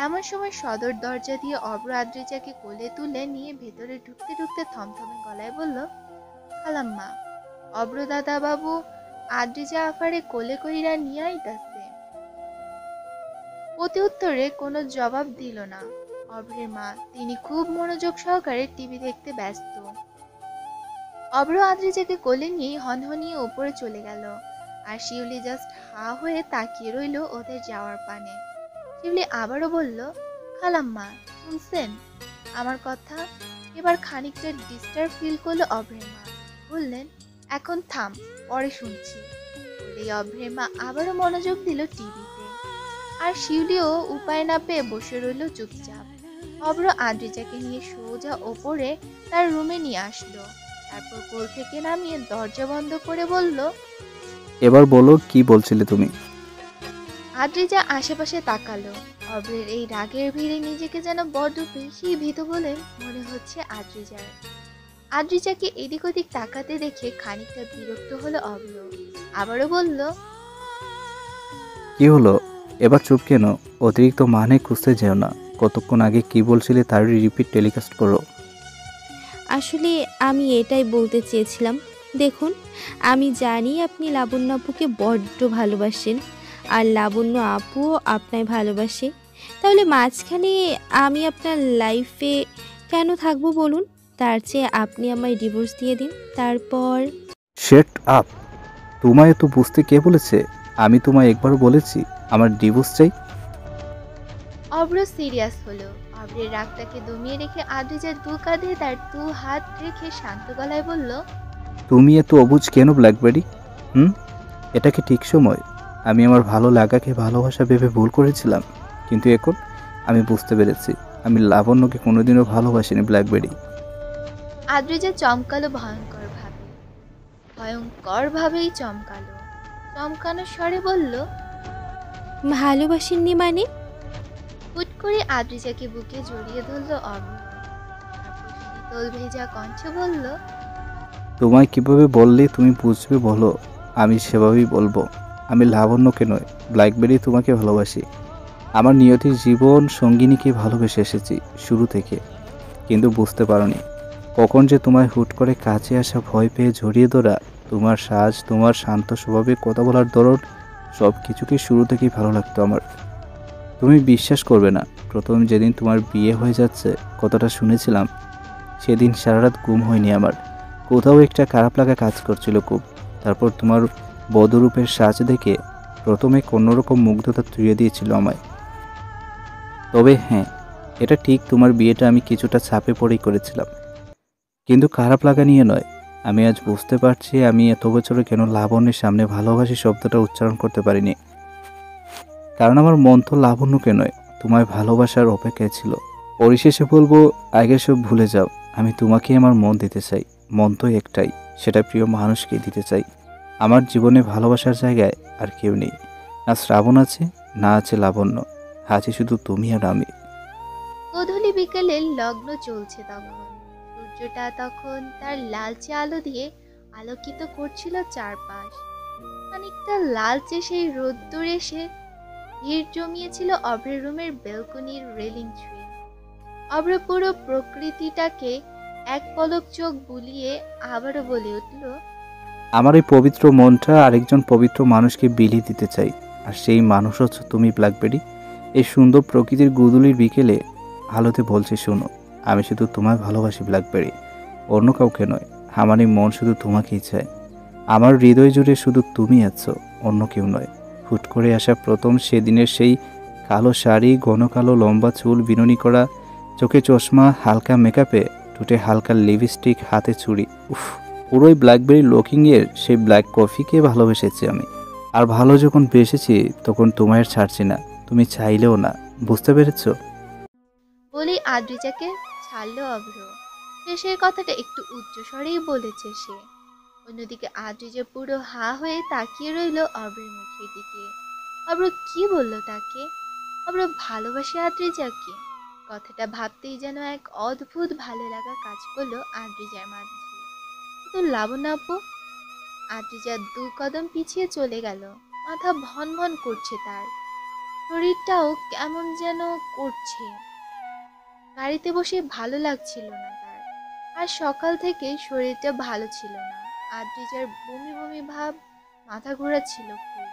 এমন সময় সদর দরজা দিয়ে অভ্র আদ্রিজাকে কোলে তুলে নিয়ে ভেতরে ঢুকতে ঢুকতে থমথমে গলায় বলল, খালাম্মা, অভ্র দাদা বাবু আদ্রিজা আফারে কোলে কইরা নিয়ে আইতাছে। প্রতি উত্তরে কোনো জবাব দিল না অভ্রের মা। তিনি খুব মনোযোগ সহকারে টিভি দেখতে ব্যস্ত। অভ্র আদ্রিজাকে কোলে নিয়ে হনহনিয়ে উপরে চলে গেল। আর শিউলি জাস্ট হা হয়ে তাকিয়ে রইল ওদের যাওয়ার পানে। শিউলি আবারও বলল, খালাম্মা, শুনছেন আমার কথা? এবার খানিকটা ডিস্টার্ব ফিল করলো অভ্রের মা। বললেন, এখন থাম, পরে শুনছি। বলেই অভ্রের মা আবারও মনোযোগ দিল টিভিতে। আর শিউলিও উপায় না পেয়ে বসে রইল চুপচাপ। অভ্র আদ্রিজাকে নিয়ে সোজা ওপরে তার রুমে নিয়ে আসলো। তারপর কোল থেকে নামিয়ে দরজা বন্ধ করে বলল, এবার বলো কি বলছিলে তুমি? আদ্রিজা আশেপাশে তাকালো। অভ্রের এই রাগের ভিড়ে নিজেকে যেন বড্ড বেশি ভীত বলে মনে হচ্ছে আদ্রিজার। আদ্রিজাকে এদিক ওদিক তাকাতে দেখে খানিকটা বিরক্ত হলো অভ্র। আবারও বলল, কি হলো? এবার চুপ কেন? অতিরিক্ত মানে খুঁজতে যেও না। কতক্ষণ আগে কি বলছিলে তারই রিপিট টেলিকাস্ট করো। আসলে আমি এটাই বলতে চেয়েছিলাম। দেখুন, আমি জানি আপনি লাবণ্য আপুকে বড্ড ভালোবাসেন, আর লাবণ্য আপুও আপনায় ভালোবাসে। তাহলে মাঝখানে আমি আপনার লাইফে কেন থাকবো বলুন? তার চেয়ে আপনি আমায় ডিভোর্স দিয়ে দিন, তারপর। Shut up! তোমায় তো বুঝতে কে বলেছে? আমি তোমায় একবারও বলেছি আমার ডিভোর্স চাই? অভ্র সিরিয়াস হলো। অভ্রের রাগটাকে দমিয়ে রেখে আদ্রিজার দু কাঁধে তার দু হাত রেখে শান্ত গলায় বলল, তুমি এত অবুঝ কেন ব্ল্যাকবেরি? এটা কি ঠিক সময়? আমি আমার ভালো লাগাকে ভালোবাসা ভেবে ভুল করেছিলাম, কিন্তু এখন আমি বুঝতে পেরেছি আমি লাবণ্যকে কোনোদিনও ভালোবাসিনি ব্ল্যাকবেরি। আদ্রিজা চমকালো ভয়ঙ্কর ভাবেই চমকালো। চমকানোর স্বরে বলল, ভালোবাসেননি মানে? হুট করে আদ্রিজাকে বুকে জড়িয়ে ধরল অভ্র। তারপর শীতল ভেজা কণ্ঠে বলল, তোমায় কিভাবে বললে তুমি বুঝবে বলো? আমি সেভাবেই বলবো। আমি লাবণ্যকে নয়, ব্ল্যাকবেরি তোমাকে ভালোবাসি। আমার নিয়তির জীবন সঙ্গিনীকে ভালোবেসে এসেছি শুরু থেকে, কিন্তু বুঝতে পারোনি কখন যে তোমায় হুট করে কাছে আসা, ভয় পেয়ে জড়িয়ে ধরা, তোমার সাজ, তোমার শান্ত স্বভাবে কথা বলার ধরন, সব কিছুকে শুরু থেকেই ভালো লাগতো আমার। তুমি বিশ্বাস করবে না, প্রথম যেদিন তোমার বিয়ে হয়ে যাচ্ছে কথাটা শুনেছিলাম, সেদিন সারা রাত ঘুম হয়নি আমার। কোথাও একটা খারাপ লাগা কাজ করছিল খুব। তারপর তোমার বদরূপের সাজ দেখে প্রথমে কোনোরকম মুগ্ধতা তুলে দিয়েছিল আমায়। তবে হ্যাঁ, এটা ঠিক, তোমার বিয়েটা আমি কিছুটা চাপে পড়েই করেছিলাম, কিন্তু খারাপ লাগা নিয়ে নয়। আমি আজ বুঝতে পারছি আমি এত বছরে কেন লাবণ্যের সামনে ভালোবাসি শব্দটা উচ্চারণ করতে পারিনি। কারণ আমার মন তো লাবণ্যকে নয়, তোমায় ভালোবাসার অপেক্ষায় ছিল। পরিশেষে বলবো, আগের সব ভুলে যাও। আমি তোমাকেই আমার মন দিতে চাই। মন তো একটাই, সেটা প্রিয় মানুষকে দিতে চাই। আমার জীবনে ভালোবাসার জায়গায় আর কেউ নেই। না শ্রাবণ আছে, না আছে লাবণ্য, আছে শুধু তুমি আর আমি। গোধূলি বিকেলের লগ্ন চলছে তখন। সূর্যটা তখন তার লালচে আলো দিয়ে আলোকিত করছিল চারপাশ। খানিকটা লালচে সেই রোদ্দুর এসে ভিড় জমিয়েছিল অভ্রের রুমের বেলকনির রেলিং ছুঁয়ে। অভ্র পুরো প্রকৃতিটাকে এক পলক চোখ বুলিয়ে আবারও বলে উঠল, আমার এই পবিত্র মনটা আরেকজন পবিত্র মানুষকে বিলিয়ে দিতে চাই, আর সেই মানুষ হচ্ছে তুমি ব্ল্যাকবেরি। এই সুন্দর প্রকৃতির গুদুলির বিকেলে আলোতে বলছি, শোনো, আমি শুধু তোমায় ভালোবাসি ব্ল্যাকবেরি, অন্য কাউকে নয়। আমার এই মন শুধু তোমাকেই চায়। আমার হৃদয় জুড়ে শুধু তুমি আছো, অন্য কেউ নয়। হুট করে আসা প্রথম সেদিনের সেই কালো শাড়ি, ঘন কালো লম্বা চুল, বিনুনি করা চোখে চশমা, হালকা মেকআপে, ঠোঁটে হালকা লিপস্টিক, হাতে চুড়ি, উফ, পুরোই ব্ল্যাকবেরি লুকিংয়ের সেই ব্ল্যাক কফিকে ভালোবেসেছি আমি। আর ভালো যখন বেসেছি তখন তোমায় আর ছাড়ছি না, তুমি চাইলেও না। বুঝতে পেরেছো? বলেই আদ্রিজাকে ছাড়লো অভ্র। শেষের কথাটা একটু উচ্চ স্বরেই বলেছে সে। অন্যদিকে আদ্রিজা পুরো হা হয়ে তাকিয়ে রইল অভ্রের মুখের দিকে। অভ্র কি বলল তাকে? অভ্র ভালোবাসে আদ্রিজাকে? কথাটা ভাবতেই যেন এক অদ্ভুত ভালো লাগা কাজ করলো আদ্রিজার মাঝে। কিন্তু লাবণ্য আপু? আদ্রিজা দু কদম পিছিয়ে চলে গেল। মাথা ভন ভন করছে তার, শরীরটাও কেমন যেন করছে। গাড়িতে বসে ভালো লাগছিল না তার। আর সকাল থেকে শরীরটা ভালো ছিল না। আদ্রিজার বমি বমি ভাব, মাথা ঘোরাচ্ছিল খুব।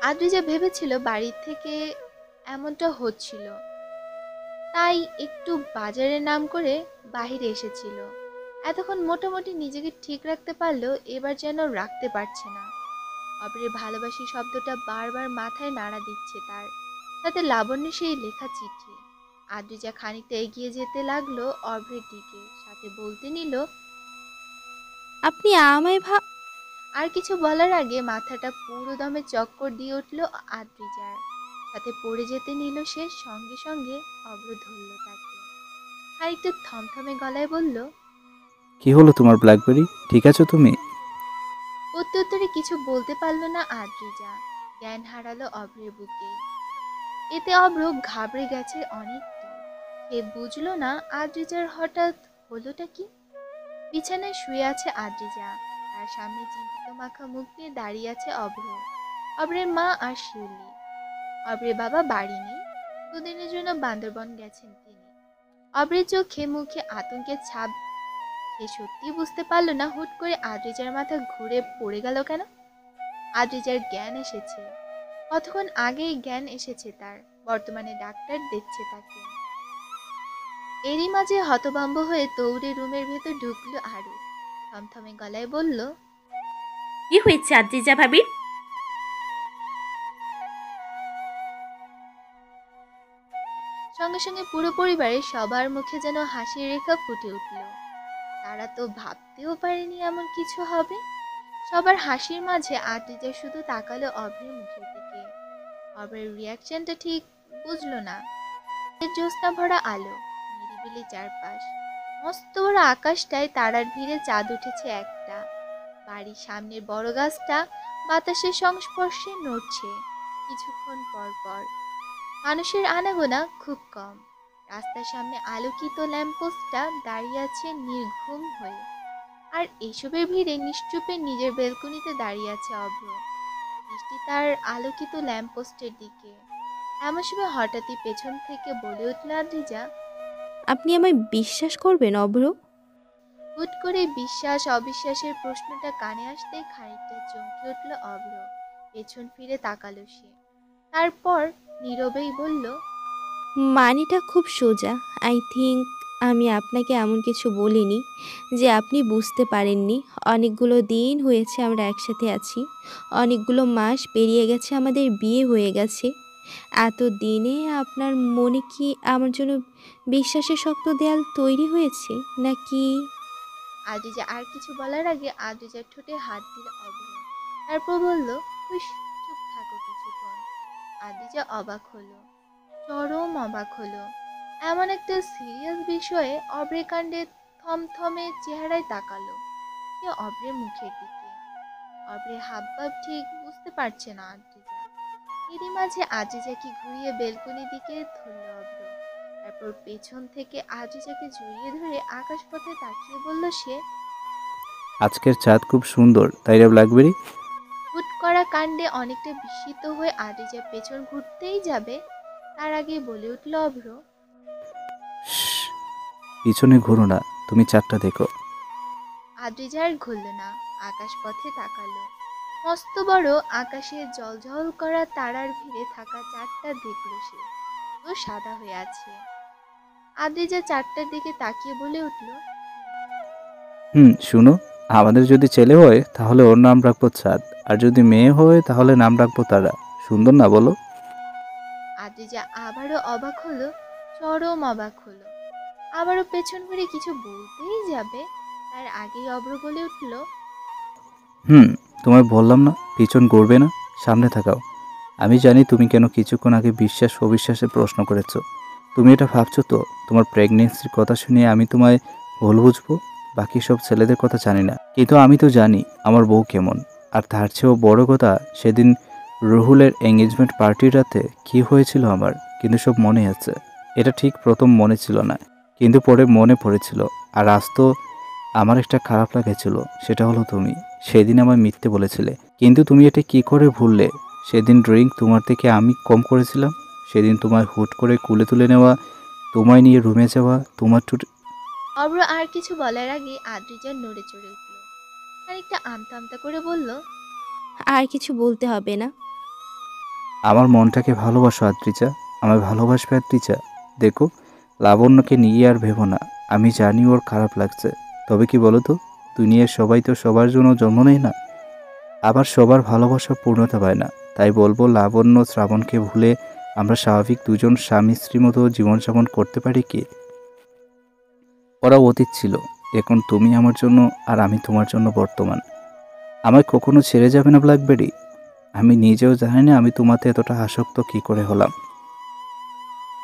আদ্রিজা ভেবেছিল বাড়ির থেকে এমনটা হচ্ছিল, তাই একটু বাজারের নাম করে বাহিরে এসেছিল। এতক্ষণ মোটামুটি নিজেকে ঠিক রাখতে পারলেও এবার যেন রাখতে পারছে না। অপরের ভালোবাসি শব্দটা বারবার মাথায় নাড়া দিচ্ছে তার, সাথে লাবণ্যের সেই লেখা চিঠি। আদ্রিজা খানিকটা এগিয়ে যেতে লাগলো অভ্রের দিকে, সাথে বলতে নিল, আপনি আমায় আর কিছু বলার আগে মাথাটা পুরো দমে চক্কর দিয়ে উঠল আদ্রিজার, সাথে পড়ে যেতে নিল সে। সঙ্গে সঙ্গে অভ্র ধরল তাকে, খানিকটা থমথমে গলায় বলল, কি হলো তোমার ব্ল্যাকবেরি, ঠিক আছো তুমি? প্রত্যুত্তরে কিছু বলতে পারল না আদ্রিজা, জ্ঞান হারালো অভ্রের বুকেই। এতে অভ্র ঘাবড়ে গেছে অনেকটাই। সে বুঝলো না আদ্রিজার হঠাৎ হলোটা কি। বিছানায় শুয়ে আছে আদ্রিজা, তার সামনে চিন্তিত মাখা মুখ নিয়ে দাঁড়িয়ে আছে অভ্র, অভ্রের মা আর শিউলি। অভ্রের বাবা বাড়ি নেই, দুদিনের জন্য বান্দরবন গেছেন তিনি। অভ্রের চোখে মুখে আতঙ্কের ছাপ। সে সত্যি বুঝতে পারলো না হুট করে আদ্রিজার মাথা ঘুরে পড়ে গেল কেন। আদ্রিজার জ্ঞান এসেছে, কতক্ষণ আগেই জ্ঞান এসেছে তার, বর্তমানে ডাক্তার দেখছে তাকে। এরই মাঝে হতভম্ব হয়ে দৌড়ে রুমের ভেতর ঢুকলো আরু, থমথমে গলায় বলল, কি হয়েছে আদ্রিজা ভাবির? সঙ্গে সঙ্গে পুরো পরিবারের সবার মুখে যেন হাসির রেখা ফুটে উঠল। তারা তো ভাবতেও পারেনি এমন কিছু হবে। সবার হাসির মাঝে আদ্রিজা শুধু তাকালো অভ্রের মুখের দিকে। অভ্রের রিয়াকশনটা ঠিক বুঝলো না। জ্যোৎস্না ভরা আলো, নিরিবিলি চারপাশ, মস্ত বড় আকাশটায় তারার ভিড়ে চাঁদ উঠেছে একটা। বাড়ির সামনের বড় গাছটা বাতাসের সংস্পর্শে নড়ছে কিছুক্ষণ পর পর। মানুষের আনাগোনা খুব কম। রাস্তার সামনে আলোকিত ল্যাম্পপোস্টটা দাঁড়িয়ে আছে নির্ঘুম হয়ে। আর এসবের ভিড়ে নিশ্চুপে নিজের বেলকনিতে দাঁড়িয়ে আছে অভ্র, দৃষ্টি তার আলোকিত ল্যাম্পপোস্টের দিকে। এমন সময় হঠাৎই পেছন থেকে বলে উঠল আদ্রিজা, আপনি আমায় বিশ্বাস করবেন অভ্র? হুট করে বিশ্বাস অবিশ্বাসের প্রশ্নটা কানে আসতেই খানিকটা চমকে উঠল অভ্র। পেছন ফিরে তাকালো সে, তারপর নীরবেই বলল, মানেটা খুব সোজা। আই থিঙ্ক আমি আপনাকে এমন কিছু বলিনি যে আপনি বুঝতে পারেননি। অনেকগুলো দিন হয়েছে আমরা একসাথে আছি, অনেকগুলো মাস পেরিয়ে গেছে আমাদের বিয়ে হয়ে গেছে। এত দিনে আপনার মনে কি আমার জন্য বিশ্বাসের শক্ত দেয়াল তৈরি হয়েছে নাকি? আদ্রিজা আর কিছু বলার আগে আদ্রিজার ঠোঁটে হাত দিল অভ্র, তারপর বলল, হুস, চুপ থাকো কিছুক্ষণ। আদ্রিজা অবাক হলো, চরম অবাক হলো। এমন একটা সিরিয়াস বিষয়ে অভ্রের কাণ্ডে থমথমে চেহারায় তাকালো সে অভ্রের মুখের দিকে। অভ্রের হাবভাব ঠিক বুঝতে পারছে না আদ্রিজা। এরই মাঝে আদ্রিজাকে ঘুরিয়ে বেলকনির দিকে ধরল অভ্র, তারপর পেছন থেকে আদ্রিজাকে জড়িয়ে ধরে আকাশপথে তাকিয়ে বলল সে, আজকের চাঁদ খুব সুন্দর, তাই না ব্ল্যাকবেরি? হুট করা কাণ্ডে অনেকটা বিস্মিত হয়ে আদ্রিজা পেছন ঘুরতেই যাবে, তার আগে বলে উঠল অভ্র, শ্শ্, পিছনে ঘুরো না, তুমি চাঁদটা দেখো। আদ্রিজা আর ঘুরল না, আকাশপথে তাকালো। মস্ত বড় আকাশে জ্বলজ্বল করা তারার ভিড়ে থাকা চাঁদটা দেখল সে, পুরো সাদা হয়ে আছে। আদ্রিজা চাঁদটার দিকে তাকিয়ে বলে উঠল, শুনো, আমাদের যদি ছেলে হয় তাহলে ওর নাম রাখবো চাঁদ, আর যদি মেয়ে হয় তাহলে নাম রাখবো তারা। সুন্দর না বলো? আদ্রিজা আবারও অবাক হলো, চরম অবাক হলো। আবারও পেছন ঘুরে কিছু বলতেই যাবে, তার আগেই অভ্র বলে উঠল, তোমায় বললাম না পিছন ঘুরবে না, সামনে তাকাও। আমি জানি তুমি কেন কিছুক্ষণ আগে বিশ্বাস অবিশ্বাসের প্রশ্ন করেছো। তুমি এটা ভাবছো তো তোমার প্রেগনেন্সির কথা শুনে আমি তোমায় ভুল বুঝবো? বাকি সব ছেলেদের কথা জানি না, কিন্তু আমি তো জানি আমার বউ কেমন। আর তার চেয়েও বড় কথা, সেদিন রুহুলের এঙ্গেজমেন্ট পার্টির রাতে কী হয়েছিল আমার কিন্তু সব মনে আছে। এটা ঠিক প্রথম মনে ছিল না, কিন্তু পরে মনে পড়েছিল। আর আজ তো আমার একটা খারাপ লাগেছিল, সেটা হলো তুমি সেদিন আমায় মিথ্যে বলেছিলে। কিন্তু তুমি এটা কি করে ভুললে? সেদিন ড্রিঙ্ক তোমার থেকে আমি কম করেছিলাম, সেদিন তোমায় হুট করে কুলে তুলে নেওয়া, তোমায় নিয়ে রুমে যাওয়া, তোমার অভ্র আর কিছু বলার আগে আদ্রিজা নড়ে চড়ে উঠল, খানিকটা আমতা আমতা করে বলল, আর কিছু বলতে হবে না। আমার মনটাকে ভালোবাসো আদ্রিজা, আমায় ভালোবাসবে আদ্রিজা। দেখো, লাবণ্যকে নিয়ে আর ভেবো না। আমি জানি ওর খারাপ লাগছে, তবে কি বলো তো, দুনিয়ার সবাই তো সবার জন্য জন্ম নেয় না, আবার সবার ভালোবাসা পূর্ণতা পায় না। তাই বলবো লাবণ্য শ্রাবণকে ভুলে আমরা স্বাভাবিক দুজন স্বামী স্ত্রীর মতো জীবনযাপন করতে পারি কি? ওরা অতীত ছিল, এখন তুমি আমার জন্য আর আমি তোমার জন্য বর্তমান। আমায় কখনো ছেড়ে যাবে না ব্ল্যাকবেরি? আমি নিজেও জানি না আমি তোমাতে এতটা আসক্ত কী করে হলাম।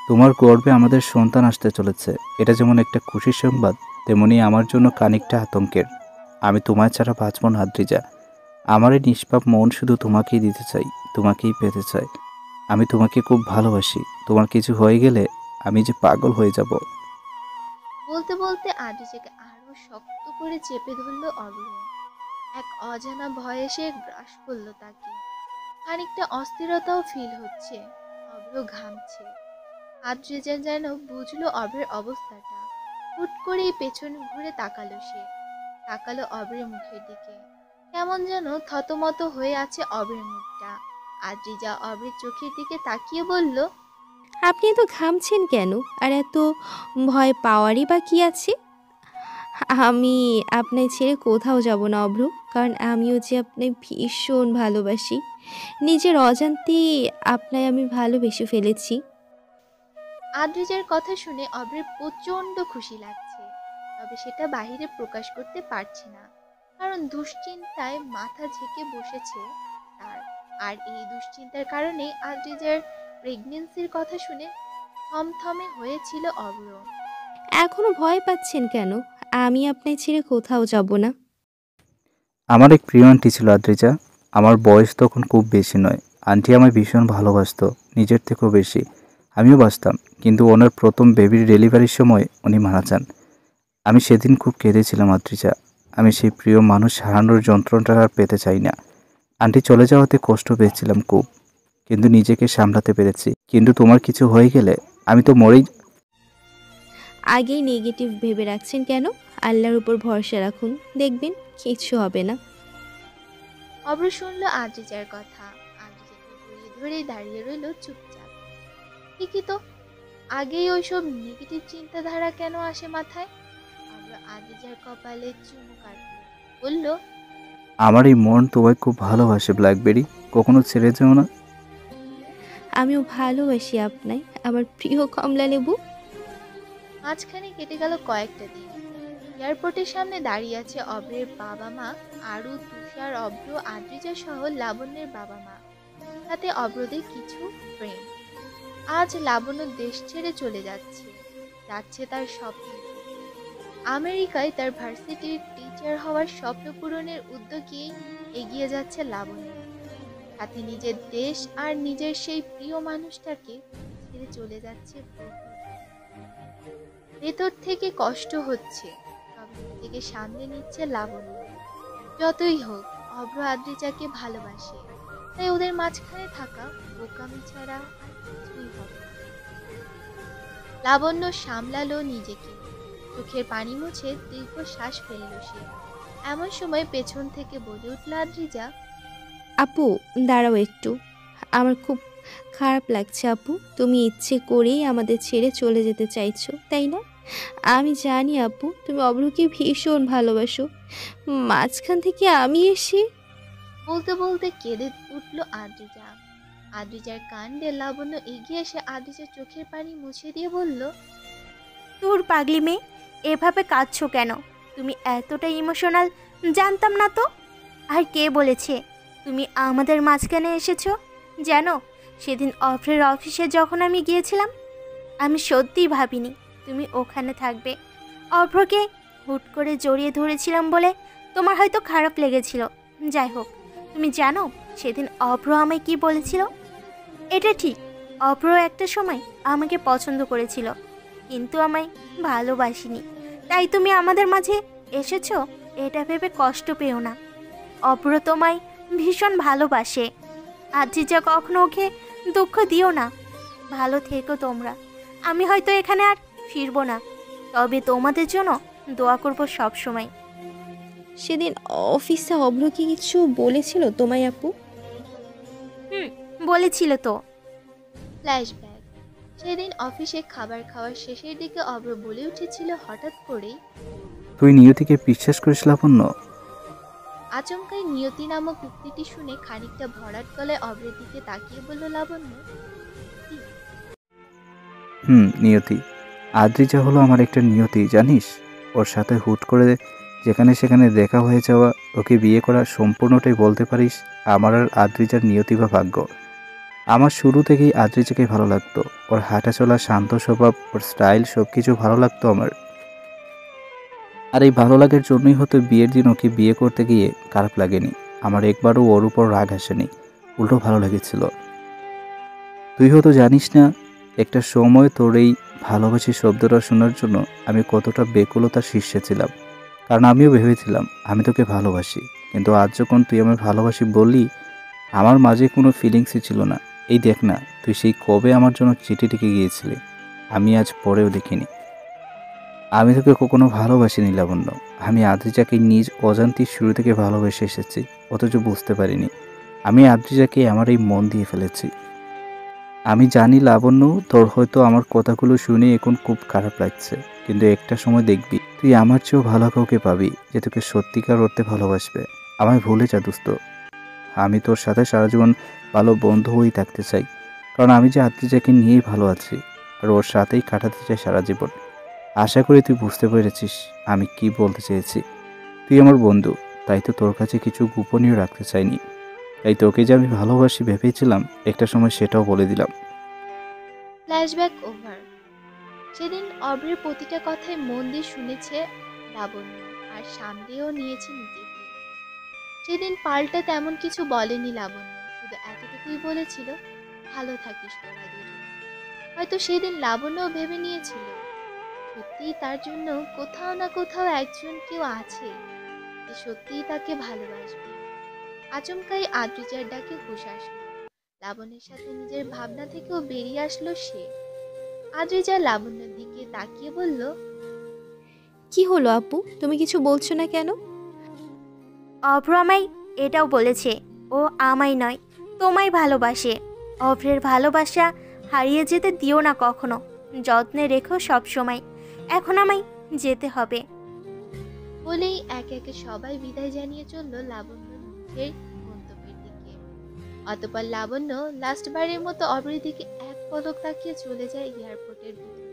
তোমার গর্ভে আমাদের সন্তান আসতে চলেছে, এটা যেমন একটা খুশির সংবাদ, তেমনি আমার জন্য খানিকটা আতঙ্কের। আমি তোমায় ছাড়া বাঁচব না আদ্রিজা। আমার এই নিষ্পাপ মন শুধু তোমাকেই দিতে চাই, তোমাকেই পেতে চাই। আমি তোমাকে খুব ভালোবাসি। তোমার কিছু হয়ে গেলে আমি যে পাগল হয়ে যাব। বলতে বলতে আদ্রিজাকে আরো শক্ত করে চেপে ধরলো অভ্র। এক অজানা ভয় এসে গ্রাস করলো তাকে। খানিকটা অস্থিরতাও ফিল হচ্ছে। অভ্র ঘামছে। আদ্রিজা যেন বুঝলো অভ্রের অবস্থাটা। হুট করেই পেছন ঘুরে তাকালো সে। তাকালো অভ্রের মুখের দিকে। কেমন যেন থতমত হয়ে আছে অভ্রের মুখটা। আদ্রিজা অভ্রের চোখের দিকে তাকিয়ে বলল, আপনি এত ঘামছেন কেন? আর এত ভয় পাওয়ারই বা কি আছে? আমি আপনায় ছেড়ে কোথাও যাব না অভ্র, কারণ আমিও যে আপনায় ভীষণ ভালোবাসি। নিজের অজান্তেই আপনায় আমি ভালোবেসে ফেলেছি। আদ্রিজার কথা শুনে অভ্রের প্রচন্ড খুশি লাগছে, তবে সেটা বাহিরে প্রকাশ করতে পারছে না, কারণ দুশ্চিন্তায় মাথা ঝেঁকে বসেছে তার। আর এই দুশ্চিন্তার কারণে আদ্রিজার প্রেগনেন্সির কথা শুনে থমথমে হয়েছিল অভ্র। এখনো ভয় পাচ্ছেন কেন? আমি আপনায় ছেড়ে কোথাও যাব না। আমার এক প্রিয় আন্টি ছিল আদ্রিজা। আমার বয়স তখন খুব বেশি নয়। আন্টি আমায় ভীষণ ভালোবাসতো, নিজের থেকেও বেশি। আমিও বাসতাম, কিন্তু ওনার প্রথম বেবির ডেলিভারির সময় উনি মারা যান। আমি সেদিন খুব কেঁদেছিলাম আদ্রিজা। আমি সেই প্রিয় মানুষ হারানোর যন্ত্রণাটা আর পেতে চাই না। আন্টি চলে যাওয়াতে কষ্ট পেয়েছিলাম খুব, কিন্তু নিজেকে সামলাতে পেরেছি। কিন্তু তোমার কিছু হয়ে গেলে আমি তো মরেই। আগেই নেগেটিভ ভেবে রাখছেন কেন? আল্লাহর উপর ভরসা রাখুন, দেখবেন কিছু হবে না। অভ্র শুনল আদ্রিজার কথা। আদ্রিজাকে জড়িয়ে ধরেই দাঁড়িয়ে রইল চুপচাপ। ঠিকই তো, আগেই ওইসব নেগেটিভ চিন্তাধারা কেন আসে মাথায়? অভ্র আদ্রিজার কপালে চুমু কাটল, বলল, আমার এই মন তোমায় খুব ভালোবাসে ব্ল্যাকবেরি, কখনো ছেড়ে যেও না। আমিও ভালোবাসি আপনায়, আমার প্রিয় কমলা লেবু। মাঝখানে কেটে গেল কয়েকটা দিন। এয়ারপোর্টের সামনে দাঁড়িয়ে আছে অভ্রের বাবা মা, আরু, তুষার, অভ্র, আদ্রিজা সহ লাবণ্যের বাবা মা, সাথে অভ্রদের কিছু ফ্রেন্ড। আজ লাবণ্য দেশ ছেড়ে চলে যাচ্ছে, যাচ্ছে তার স্বপ্ন। আমেরিকায় তার ভার্সিটির টিচার হওয়ার স্বপ্ন পূরণের উদ্যোগে এগিয়ে যাচ্ছে লাবণ্য। সাথে নিজের দেশ আর নিজের সেই প্রিয় মানুষটাকে ছেড়ে চলে যাচ্ছে বহু। ভেতর থেকে কষ্ট হচ্ছে, তবে নিজেকে সামনে নিচ্ছে লাবণ্য। যতই হোক, অভ্র আদ্রিজাকে ভালোবাসে, তাই ওদের মাঝখানে থাকা বোকামি ছাড়া আর কিছুই হবে না। লাবণ্য সামলালো নিজেকে, চোখের পানি মুছে দীর্ঘ শ্বাস ফেলল সে। এমন সময় পেছন থেকে বলে উঠল আদ্রিজা, আপু দাঁড়াও একটু, আমার খুব খারাপ লাগছে আপু। তুমি ইচ্ছে করেই আমাদের ছেড়ে চলে যেতে চাইছো, তাই না? আমি জানি আপু, তুমি অভ্রকে ভীষণ ভালোবাসো। মাঝখান থেকে আমি এসে বলতে বলতে কেঁদে উঠল আদ্রিজা। আদ্রিজার কাণ্ডে লাবণ্য এগিয়ে এসে আদ্রিজার চোখের পানি মুছে দিয়ে বলল, তোর পাগলি মেয়ে, এভাবে কাঁদছো কেন? তুমি এতটা ইমোশনাল জানতাম না তো। আর কে বলেছে তুমি আমাদের মাঝখানে এসেছো? জানো, সেদিন অভ্রের অফিসে যখন আমি গিয়েছিলাম, আমি সত্যিই ভাবিনি তুমি ওখানে থাকবে। অভ্রকে হুট করে জড়িয়ে ধরেছিলাম বলে তোমার হয়তো খারাপ লেগেছিল। যাই হোক, তুমি জানো সেদিন অভ্র আমায় কি বলেছিল? এটা ঠিক, অভ্র একটা সময় আমাকে পছন্দ করেছিল, কিন্তু আমায় ভালোবাসিনি। তাই তুমি আমাদের মাঝে এসেছো, এটা ভেবে কষ্ট পেও না। অভ্র তোমায় ভীষণ ভালোবাসে। আদ্রিজা কখনো ওকে দুঃখ দিও না। ভালো থেকো তোমরা। আমি হয়তো এখানে আর ফিরবো না, তবে তোমাদের জন্য দোয়া করব সব সময়। সেদিন অফিসে অভ্র কি কিছু বলেছিল তোমায় আপু? বলেছিল তো। ফ্ল্যাশব্যাক। সেদিন অফিসে খাবার খাওয়ার শেষের দিকে অভ্র বলে উঠেছিল হঠাৎ করেই, তুই নিয়তিকে বিশ্বাস করিস লাবণ্য? আচমকাই নিয়তি নামক উক্তিটি শুনে খানিকটা ভরাট গলায় অভ্রের দিকে তাকিয়ে বলল লাবণ্য, "কি?" নিয়তি। আদ্রিজা হলো আমার একটা নিয়তি, জানিস? ওর সাথে হুট করে যেখানে সেখানে দেখা হয়ে যাওয়া, ওকে বিয়ে করা সম্পূর্ণটাই বলতে পারিস আমার আর আদ্রিজার নিয়তি বা ভাগ্য। আমার শুরু থেকেই আদ্রিজাকে ভালো লাগতো। ওর হাঁটাচলা, শান্ত স্বভাব, ওর স্টাইল সব কিছু ভালো লাগতো আমার। আর এই ভালো লাগার জন্যই হয়তো বিয়ের দিন ওকে বিয়ে করতে গিয়ে খারাপ লাগেনি। আমার একবারও ওর উপর রাগ আসেনি, উল্টো ভালো লেগেছিল। তুই হয়তো জানিস না, একটা সময় তোর এই ভালোবাসি শব্দটা শোনার জন্য আমি কতটা বেকুলতার শীর্ষে ছিলাম। কারণ আমিও ভেবেছিলাম আমি তোকে ভালোবাসি, কিন্তু আজ যখন তুই আমায় ভালোবাসি বললি, আমার মাঝে কোনো ফিলিংসই ছিল না। এই দেখ না, তুই সেই কবে আমার জন্য চিঠি লিখে গিয়েছিলি, আমি আজ পরেও দেখিনি। আমি তোকে কখনো ভালোবাসিনি লাবণ্য। আমি আদ্রিজাকে নিজ অজান্তেই শুরু থেকে ভালোবেসে এসেছি, অথচ বুঝতে পারিনি আমি আদ্রিজাকে আমার এই মন দিয়ে ফেলেছি। আমি জানি লাবণ্য, তোর হয়তো আমার কথাগুলো শুনে এখন খুব খারাপ লাগছে, কিন্তু একটা সময় দেখবি তুই আমার চেয়েও ভালো কাউকে পাবি, যে তোকে সত্যিকার অর্থে ভালোবাসবে। আমায় ভুলে যা দোস্ত। আমি তোর সাথে সারা জীবন ভালো বন্ধু হয়েই থাকতে চাই, কারণ আমি যে আদ্রিজাকে নিয়েই ভালো আছি, আর ওর সাথেই কাটাতে চাই সারা জীবন। আশা করি তুই বুঝতে পেরেছিস আমি কি বলতে চেয়েছি। তুই আমার বন্ধু, তাই তো তোর কাছে কিছু গোপনীয় রাখতে চাইনি। তাই তোকে যে আমি ভালোবাসি ভেবেছিলাম, একটা সময় সেটাও বলে দিলাম। Flashback over. সেদিন অব্রের প্রতিটা কথায় মন দিয়ে শুনেছে লাবণ্য, আর সামনেও নিয়েছে নিজেকে। সেদিন পাল্টা তেমন কিছু বলেনি লাবণ্য, শুধু এতটুকুই বলেছিল, ভালো থাকিস তোরা দুজন। হয়তো সেদিন লাবণ্যও ভেবে নিয়েছিল সত্যিই তার জন্য কোথাও না কোথাও একজন কেউ আছে যে সত্যিই তাকে ভালোবাসবে। আচমকাই আদ্রিজার ডাকে হুঁশ আসলো। লাবণ্যের সাথে নিজের ভাবনা থেকেও বেরিয়ে আসলো সে। আদ্রিজা লাবণ্যের দিকে তাকিয়ে বলল, কি হলো আপু, তুমি কিছু বলছো না কেন? অভ্র আমায় এটাও বলেছে, ও আমায় নয় তোমায় ভালোবাসে। অভ্রের ভালোবাসা হারিয়ে যেতে দিও না কখনো, যত্নে রেখো সব সময়। এখন আমায় যেতে হবে। বলেই একে একে সবাই বিদায় জানিয়ে চলল লাবণ্য নিজের গন্তব্যের দিকে। অতঃপর লাবণ্য লাস্টবারের মতো অভ্রের দিকে এক পলক তাকিয়ে চলে যায় এয়ারপোর্টের ভিতরে,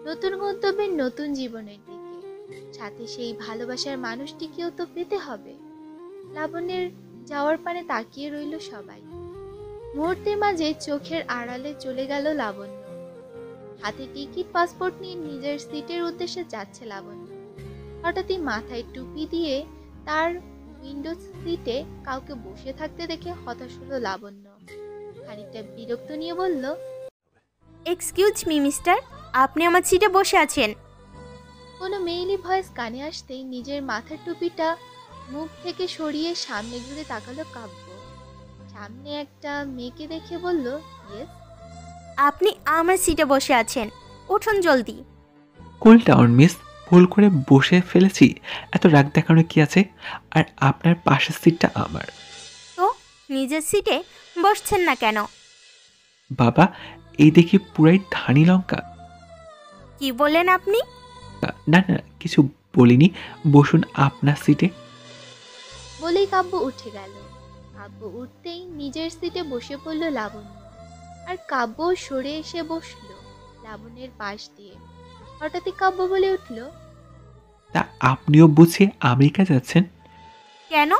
নতুন গন্তব্যের নতুন জীবনের দিকে। সাথে সেই ভালোবাসার মানুষটিকেও তো পেতে হবে। লাবণ্যের যাওয়ার পানে তাকিয়ে রইল সবাই। মুহূর্তের মাঝে চোখের আড়ালে চলে গেল লাবণ্য। হাতে টিকিট, পাসপোর্ট নিয়ে নিজের সিটের উদ্দেশ্যে যাচ্ছে লাবণ্য। হঠাৎই মাথায় টুপি দিয়ে তার উইন্ডো সিটে কাউকে বসে থাকতে দেখে হতাশ হলো লাবণ্য। খানিকটা বিরক্ত নিয়ে বলল, এক্সকিউজ মি মিস্টার, আপনি আমার সিটে বসে আছেন। কোনো মেয়েলি ভয়েস কানে আসতেই নিজের মাথার টুপিটা মুখ থেকে সরিয়ে সামনে ঘুরে তাকালো কাব্য। সামনে একটা মেয়েকে দেখে বলল, ইয়েস। আপনি আমার সিটে বসে আছেন, উঠুন জলদি। কুল ডাউন মিস, ভুল করে বসে ফেলেছি, এত রাগ দেখানোর কি আছে? আর আপনার পাশের সিটটা আমার। তো নিজের সিটে বসছেন না কেন? বাবা, এই দেখি পুরাই ধানি লঙ্কা। কি বললেন আপনি? না না, কিছু বলিনি, বসুন আপনার সিটে। বলেই কাব্য উঠে গেল। কাব্য উঠতেই নিজের সিটে বসে পড়ল লাবণ্য, আর কাব্য সরে এসে বসলো লাবণ্যের পাশ দিয়ে। হঠাৎই কাব্য বলে উঠল, তা আপনিও বুঝি আমেরিকা যাচ্ছেন? কেন?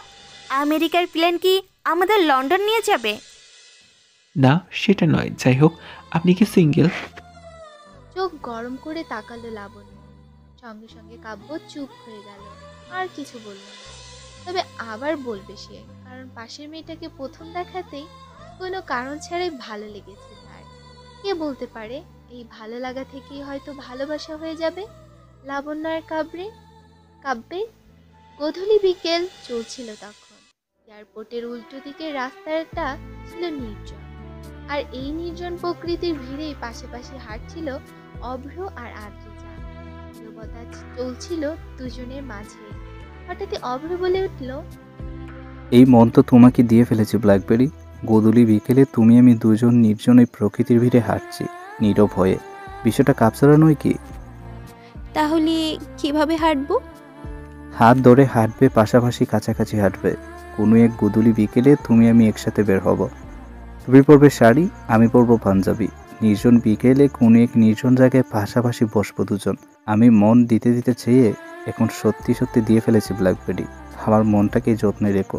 আমেরিকার প্লেন কি আমাদের লন্ডন নিয়ে যাবে? না, সেটা নয়। যাই হোক, আপনি কি সিঙ্গেল? চোখ গরম করে তাকালো লাবণ্য। সঙ্গে সঙ্গে কাব্য চুপ হয়ে গেল, আর কিছু বলল না। তবে আবার বলবে সে, কারণ পাশের মেয়েটাকে প্রথম দেখাতেই কোনো কারণ ছাড়াই ভালো লেগেছে তার। কে বলতে পারে, এই ভালো লাগা থেকেই হয়তো ভালোবাসা হয়ে যাবে লাবণ্য আর কাব্যে। গধূলি বিকেল চলছিল তখন। এয়ারপোর্টের উল্টো দিকের রাস্তাটা ছিল নির্জন, আর এই নির্জন প্রকৃতির ভিড়েই পাশাপাশি হাঁটছিল অভ্র আর আদ্রিজা। নীরবতা চলছিল দুজনের মাঝে। হঠাৎই অভ্র বলে উঠল, এই মন তো তোমাকে দিয়ে ফেলেছি ব্ল্যাকবেরি। গোধূলি বিকেলে তুমি আমি দুজন নির্জন এই প্রকৃতির ভিড়ে হাঁটছি, নীরব হয়ে। বিষয়টা কাপছাড়া নয় কি? তাহলে কিভাবে হাঁটবো? হাত ধরে হাঁটবে, পাশাপাশি কাছাকাছি হাঁটবে। কোনো এক গোধূলি বিকেলে তুমি আমি একসাথে বের হব। তুমি পরবে শাড়ি, আমি পরবো পাঞ্জাবি। নির্জন বিকেলে কোনো এক নির্জন জায়গায় পাশাপাশি বসবো দুজন। আমি মন দিতে দিতে চেয়ে এখন সত্যি সত্যি দিয়ে ফেলেছি ব্ল্যাকবেরি। আমার মনটাকে যত্নে রেখো।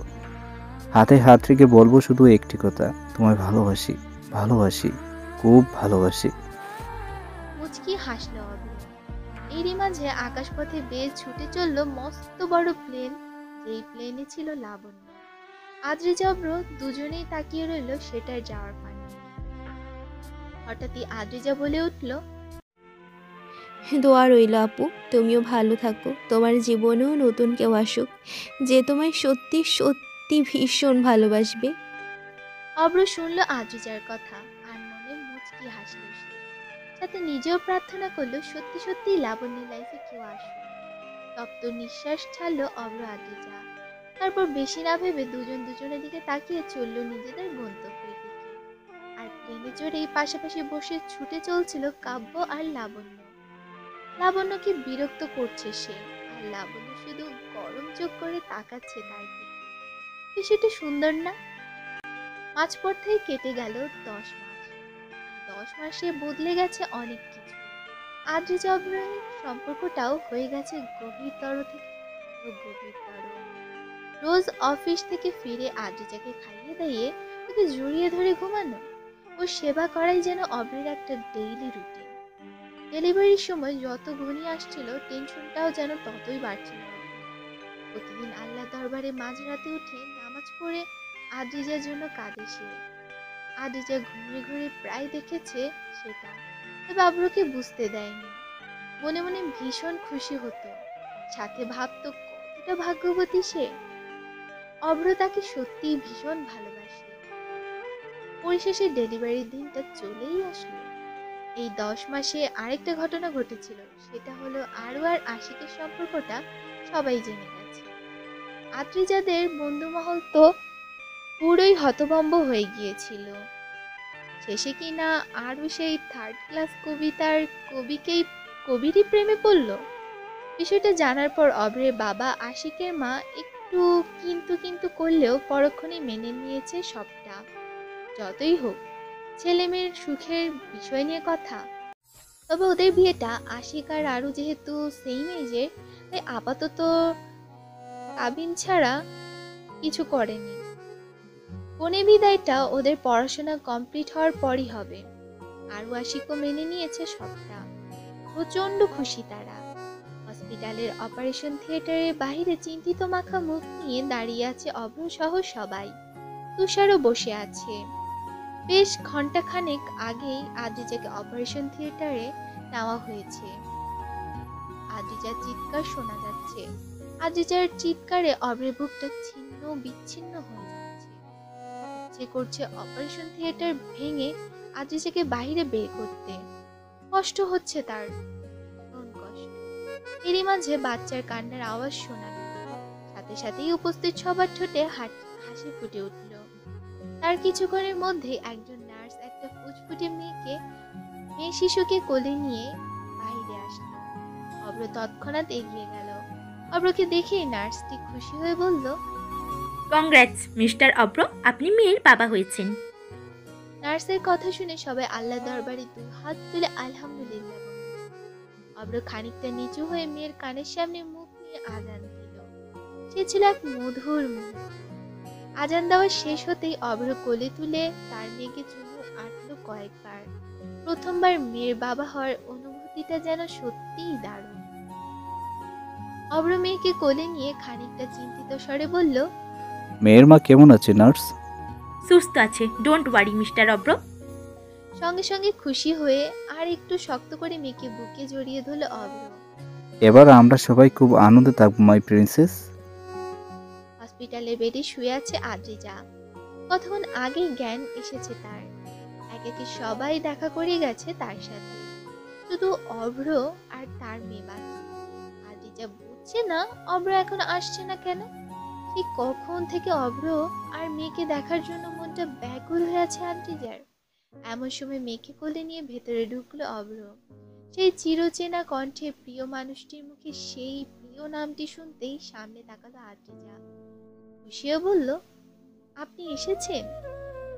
হাতে হাত রেখে বলবো শুধু একটি কথা, তোমায় ভালোবাসি, ভালোবাসি, খুব ভালোবাসি। মুচকি হাসলো অভ্র। এরই মাঝে আকাশপথে বেয়ে ছুটে চলল মস্ত বড় প্লেন। যেই প্লেনে ছিল লাবণ্য। আদ্রিজা অভ্র দুজনেই তাকিয়ে রইল সেটার যাওয়ার পানে। হঠাৎই আদ্রিজা বলে উঠল, দোয়া রইল আপু, তুমিও ভালো থাকো, তোমার জীবনেও নতুন কেউ আসুক যে তোমায় সত্যি সত্যি ভীষণ ভালোবাসবে। অভ্র শুনল আদ্রিজার কথা আর মনে মুচকি হাসল সে। সাথে নিজেও প্রার্থনা করলো সত্যি সত্যি লাবণ্যের লাইফে কেউ আসুক। তপ্ত নিঃশ্বাস ছাড়লো অভ্র আদ্রিজা। তারপর বেশি না ভেবে দুজন দুজনের দিকে তাকিয়ে চলল নিজেদের গন্তব্যের দিকে। আর প্লেনে চড়েই পাশাপাশি বসে ছুটে চলছিল কাব্য আর লাবণ্য। লাবণ্যকে বিরক্ত করছে সে, আর লাবণ্য শুধু গরম চোখ করে তাকাচ্ছে তার দিকে। বিষয়টা সুন্দর না? মাঝপথেই কেটে গেল 10 মাস। 10 মাসে বদলে গেছে অনেক কিছু। আদ্রিজা অভ্রের সম্পর্কটাও হয়ে গেছে গভীরতর থেকে আরো গভীরতর। রোজ অফিস থেকে ফিরে আদ্রিজাকে খাইয়ে দাইয়ে ওকে জড়িয়ে ধরে ঘুমানো, ও সেবা করাই যেন অভ্রের একটা ডেইলি রুটিন। ডেলিভারির সময় যত ঘনিয়ে আসছিল টেনশনটাও যেন ততই বাড়ছিল। প্রতিদিন আল্লাহ দরবারে মাঝরাতে উঠে নামাজ পড়ে আদ্রিজার জন্য কাঁদে সে। আদ্রিজা ঘুরে ঘুরে প্রায় দেখেছে সেটা, তবে অভ্রকে বুঝতে দেয়নি। মনে মনে ভীষণ খুশি হতো, সাথে ভাবতো কতটা ভাগ্যবতী সে। অভ্র তাকে সত্যিই ভীষণ ভালোবাসে। পরিশেষে ডেলিভারির দিনটা চলেই আসলো। এই 10 মাসে আরেকটা ঘটনা ঘটেছিল, সেটা হলো আরু আর আশিকের সম্পর্কটা সবাই জেনে গেছে। আদ্রিজাদের বন্ধুমহল তো পুরোই হতভম্ব হয়ে গিয়েছিল। শেষে কিনা আরু সেই 3rd ক্লাস কবিতার কবিরই প্রেমে পড়ল। বিষয়টা জানার পর অভ্রের বাবা আশিকের মা একটু কিন্তু কিন্তু করলেও পরক্ষণেই মেনে নিয়েছে সবটা। যতই হোক ছেলে মেয়ের সুখের বিষয় নিয়ে কথা। তবে ওদের বিয়েটা আশিক আর আরু যেহেতু সেম এজের, তাই আপাতত কাবিন ছাড়া কিছু করেনি। কনে বিদায়টা ওদের পড়াশোনা কমপ্লিট হওয়ার পরই হবে। আরু আশিকও মেনে নিয়েছে সবটা। প্রচন্ড খুশি তারা। হসপিটালের অপারেশন থিয়েটারের বাইরে চিন্তিত মাখা মুখ নিয়ে দাঁড়িয়ে আছে অভ্র সহ সবাই। তুষারও বসে আছে। বেশ ঘন্টাখানেক আগেই আদ্রিজাকে অপারেশন থিয়েটারে নেওয়া হয়েছে। আদ্রিজার চিৎকার শোনা যাচ্ছে। আদ্রিজার চিৎকারে অভ্রের বুকটা ছিন্ন বিচ্ছিন্ন হয়ে যাচ্ছে। ইচ্ছে করছে অপারেশন থিয়েটার ভেঙে আদ্রিজাকে বাইরে বের করতে। কষ্ট হচ্ছে তার, ভীষণ কষ্ট। এরই মাঝে বাচ্চার কান্নার আওয়াজ শোনা গেল। সাথে সাথেই উপস্থিত সবার ঠোঁটে হাসি ফুটে উঠল। তার কিছুক্ষণের মধ্যে একজন নার্স একটা ফুটফুটে মেয়ে শিশুকে কোলে নিয়ে বাইরে আসলো। অভ্র তৎক্ষণাৎ এগিয়ে গেল। অভ্রকে দেখেই নার্সটি খুশি হয়ে বলল, কংগ্রাটস মিস্টার অভ্র, আপনি মেয়ের বাবা হয়েছেন। নার্সের কথা শুনে সবাই আল্লাহ দরবারে 2 হাত তুলে আলহামদুলিল্লাহ বলল। অভ্র খানিকটা নিচু হয়ে মেয়ের কানের সামনে মুখ নিয়ে আজান দিল। সে ছিল এক মধুর মুহূর্ত। আজান দেওয়া শেষ হতেই অভ্র কোলে তুলে তার মেয়েকে চুমু আটলো কয়েকবার। প্রথমবার মেয়ের বাবা হওয়ার অনুভূতিটা যেন সত্যিই দারুণ। অভ্র মেয়েকে কোলে নিয়ে খানিকটা চিন্তিত স্বরে বলল, মেয়ের মা কেমন আছে নার্স? সুস্থ আছে, ডোন্ট ওয়ারি মিস্টার অভ্র। সঙ্গে সঙ্গে খুশি হয়ে আর একটু শক্ত করে মেয়েকে বুকে জড়িয়ে ধরল অভ্র। এবার আমরা সবাই খুব আনন্দে থাকবো মাই প্রিন্সেস। হসপিটালের বেডে শুয়ে আছে আদ্রিজা। কতক্ষণ আগেই জ্ঞান এসেছে তার। একে একে সবাই দেখা করে গেছে তার সাথে, শুধু অভ্র আর তার মেয়ে বাকি। আদ্রিজা বুঝছে না অভ্র এখন আসছে না কেন। সে কখন থেকে অভ্র আর মেয়েকে দেখার জন্য মনটা ব্যাকুল হয়ে আছে আদ্রিজার। এমন সময় মেয়েকে কোলে নিয়ে ভেতরে ঢুকলো অভ্র। সেই চিরচেনা কণ্ঠে প্রিয় মানুষটির মুখে সেই প্রিয় নামটি শুনতেই সামনে তাকালো আদ্রিজা। খুশিও বলল, আপনি এসেছেন?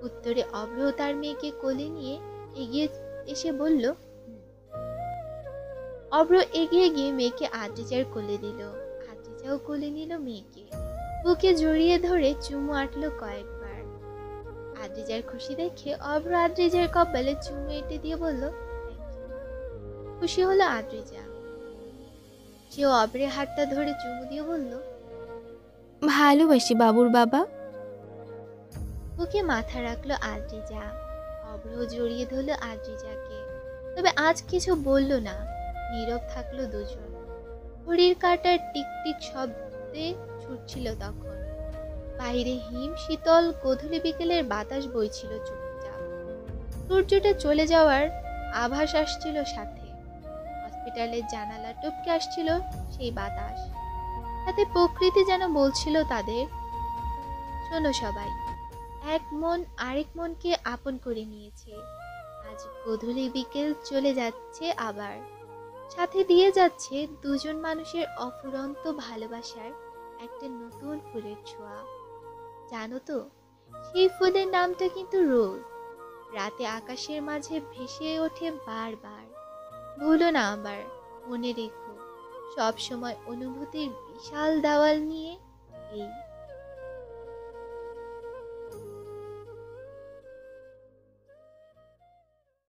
উত্তরে অভ্র তার মেয়েকে কোলে নিয়ে এগিয়ে এসে বলল, অব্র এগিয়ে গিয়ে মেয়েকে আদ্রিজার কোলে দিল। আদ্রিজাও কোলে নিল মেয়েকে, বুকে জড়িয়ে ধরে চুমু আটলো কয়েকবার। আদ্রিজার খুশি দেখে অব্র আদ্রিজার কপালে চুমু এঁটে দিয়ে বলল, "Thank you." খুশি হলো আদ্রিজা। সেও অব্রের হাতটা ধরে চুমু দিয়ে বলল, ভালোবাসি বাবুর বাবা। বুকে মাথা রাখলো আদ্রিজা। অব্র জড়িয়ে ধরলো আদ্রিজাকে, তবে আজ কিছু বলল না। নীরব থাকলো দুজন। ঘড়ির কাঁটার টিকটিক শব্দে ছুটছিল তখন। বাইরে হিম শীতল গধূলি বিকেলের বাতাস বইছিল চুপচাপ। সূর্যটা চলে যাওয়ার আভাস আসছিল সাথে। হসপিটালের জানালা টপকে আসছিল সেই বাতাস। সাথে প্রকৃতি যেন বলছিল তাদের, শোনো সবাই, এক মন আরেক মনকে আপন করে নিয়েছে। আজ গধূলি বিকেল চলে যাচ্ছে আবার, সাথে দিয়ে যাচ্ছে দুজন মানুষের অফুরন্ত ভালোবাসার একটা নতুন ফুলের ছোঁয়া। জানো তো, সেই ফুলের নামটা কিন্তু রোজ। রাতে আকাশের মাঝে ভেসে ওঠে বারবার। ভুলো না আবার, মনে রেখো, সব সময় অনুভূতির বিশাল দেওয়াল নিয়ে এই